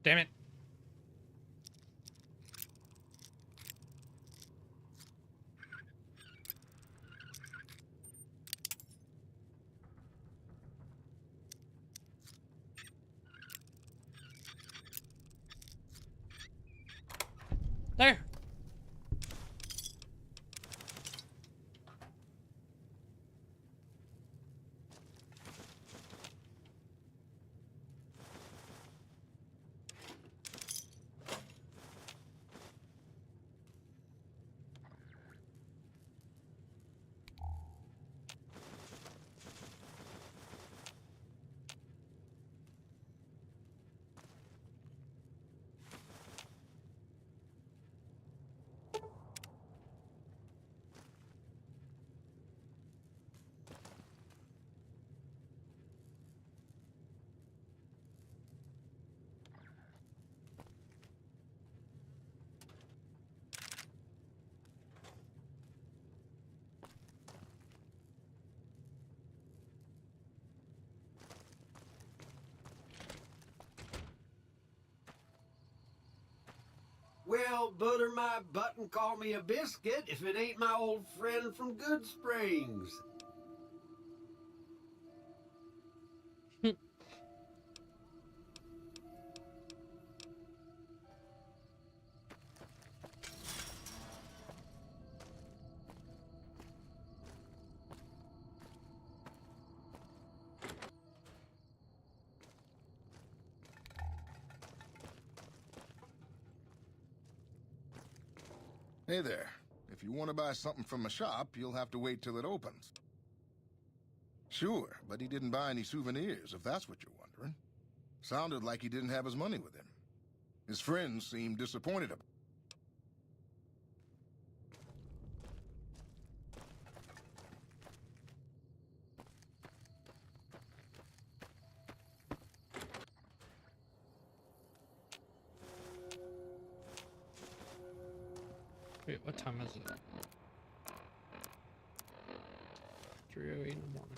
Damn it. There. don't butter my butt and call me a biscuit if it ain't my old friend from Good Springs. Hey there. If you want to buy something from a shop, you'll have to wait till it opens. Sure, but he didn't buy any souvenirs, if that's what you're wondering. Sounded like he didn't have his money with him. His friends seemed disappointed about it. Wait, what time is it? 3:08 in the morning.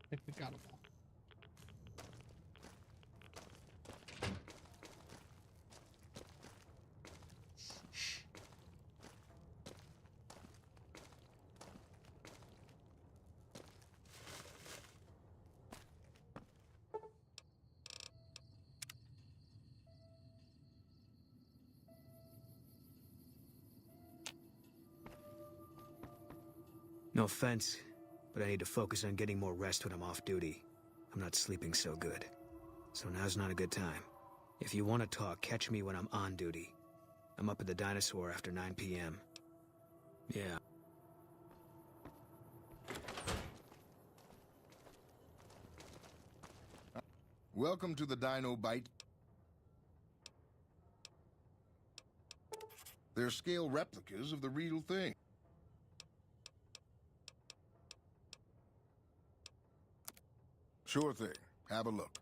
I think we got them all. No offense, but I need to focus on getting more rest when I'm off duty. I'm not sleeping so good. So now's not a good time. If you want to talk, catch me when I'm on duty. I'm up at the Dinosaur after 9 p.m. Yeah. Welcome to the Dino Bite. They're scale replicas of the real thing. Sure thing. Have a look.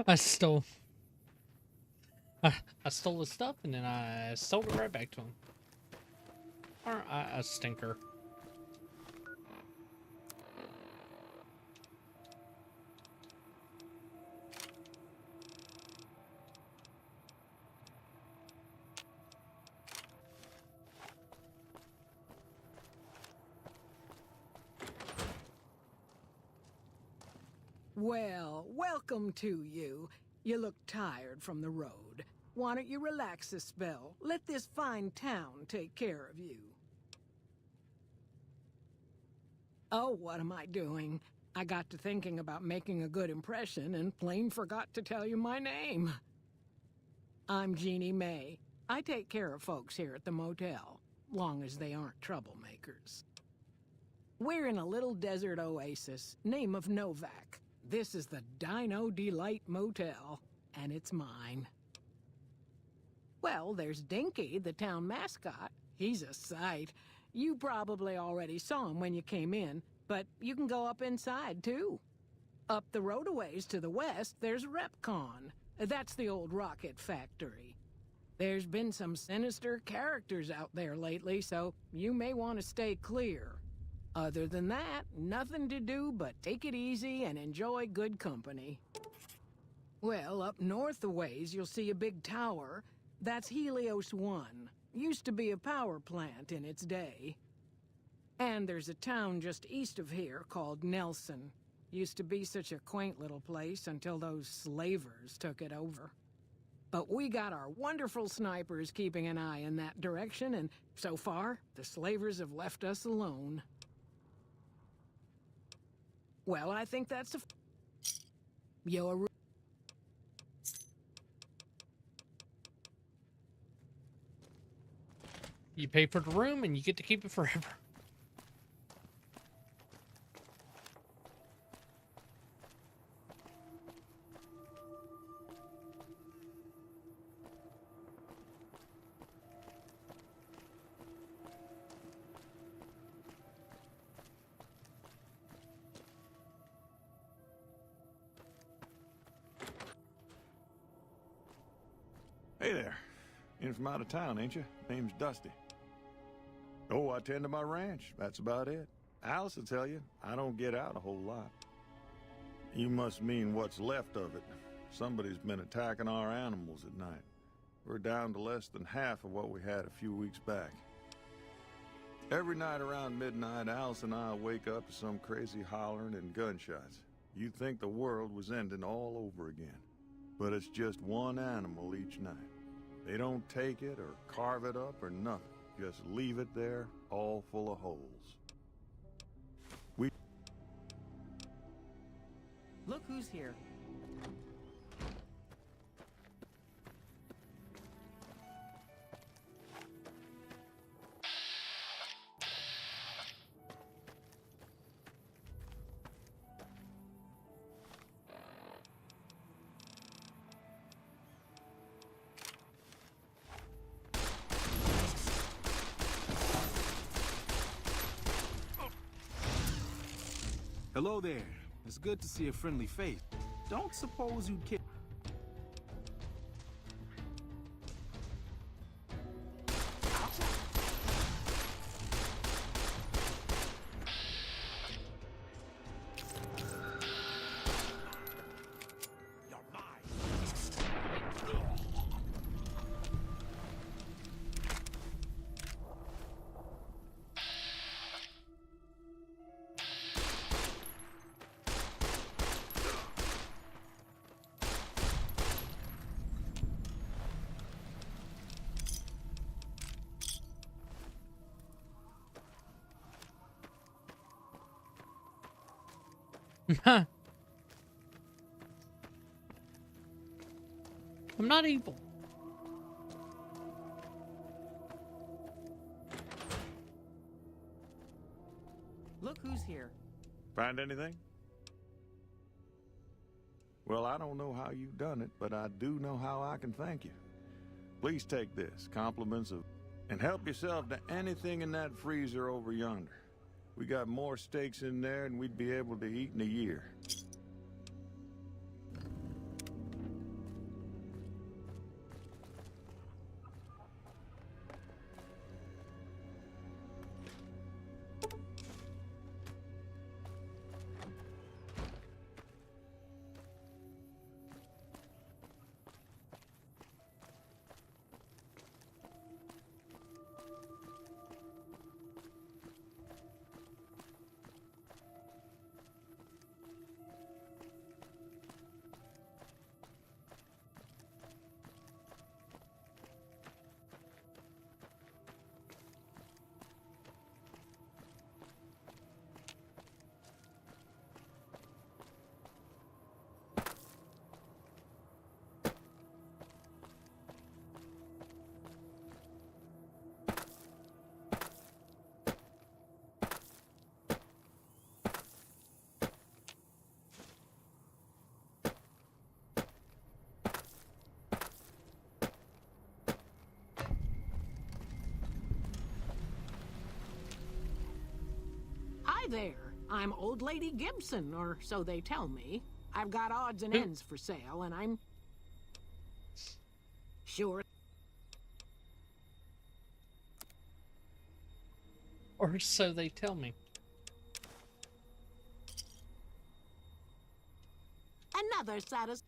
I stole his stuff and then I sold it right back to him. Or a stinker. Well, welcome to you. You look tired from the road. Why don't you relax a spell? Let this fine town take care of you. Oh, what am I doing? I got to thinking about making a good impression and plain forgot to tell you my name. I'm Jeannie May. I take care of folks here at the motel, long as they aren't troublemakers. We're in a little desert oasis, name of Novak. This is the Dino Delight Motel, and it's mine. Well, there's Dinky, the town mascot. He's a sight. You probably already saw him when you came in, but you can go up inside, too. Up the road a ways to the west, there's Repcon. That's the old rocket factory. There's been some sinister characters out there lately, so you may want to stay clear. Other than that, nothing to do but take it easy and enjoy good company. Well, up north a ways, you'll see a big tower. That's Helios 1. Used to be a power plant in its day. And there's a town just east of here called Nelson. Used to be such a quaint little place until those slavers took it over. But we got our wonderful snipers keeping an eye in that direction, and so far, the slavers have left us alone. Well, I think that's a... You're... You pay for the room and you get to keep it forever. Hey there. In from out of town, ain't you? Name's Dusty. Oh, I tend to my ranch. That's about it. Alice will tell you, I don't get out a whole lot. You must mean what's left of it. Somebody's been attacking our animals at night. We're down to less than half of what we had a few weeks back. Every night around midnight, Alice and I wake up to some crazy hollering and gunshots. You'd think the world was ending all over again. But it's just one animal each night. They don't take it or carve it up or nothing. Just leave it there, all full of holes. Look who's here. Hello there. It's good to see a friendly face. Don't suppose you'd care. I'm not evil. Look who's here. Find anything? Well, I don't know how you've done it, but I do know how I can thank you. Please take this, compliments of... And help yourself to anything in that freezer over yonder. We got more steaks in there than we'd be able to eat in a year. there. I'm Old Lady Gibson, or so they tell me. I've got odds and ends for sale, and I'm sure. Or so they tell me. Another satisfaction.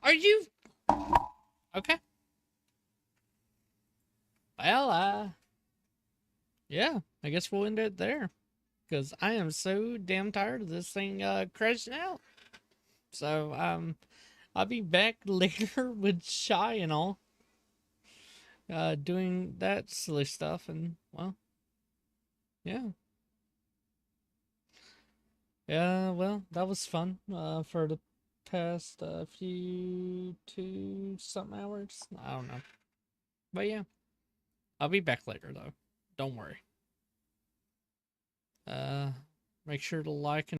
Are you okay? Well, yeah, I guess we'll end it there, because I am so damn tired of this thing crashing out. So I'll be back later with Shy and all, doing that silly stuff, and well, yeah. Yeah, well, that was fun for the past few 2-something hours. I don't know. But yeah, I'll be back later though. Don't worry. Make sure to like and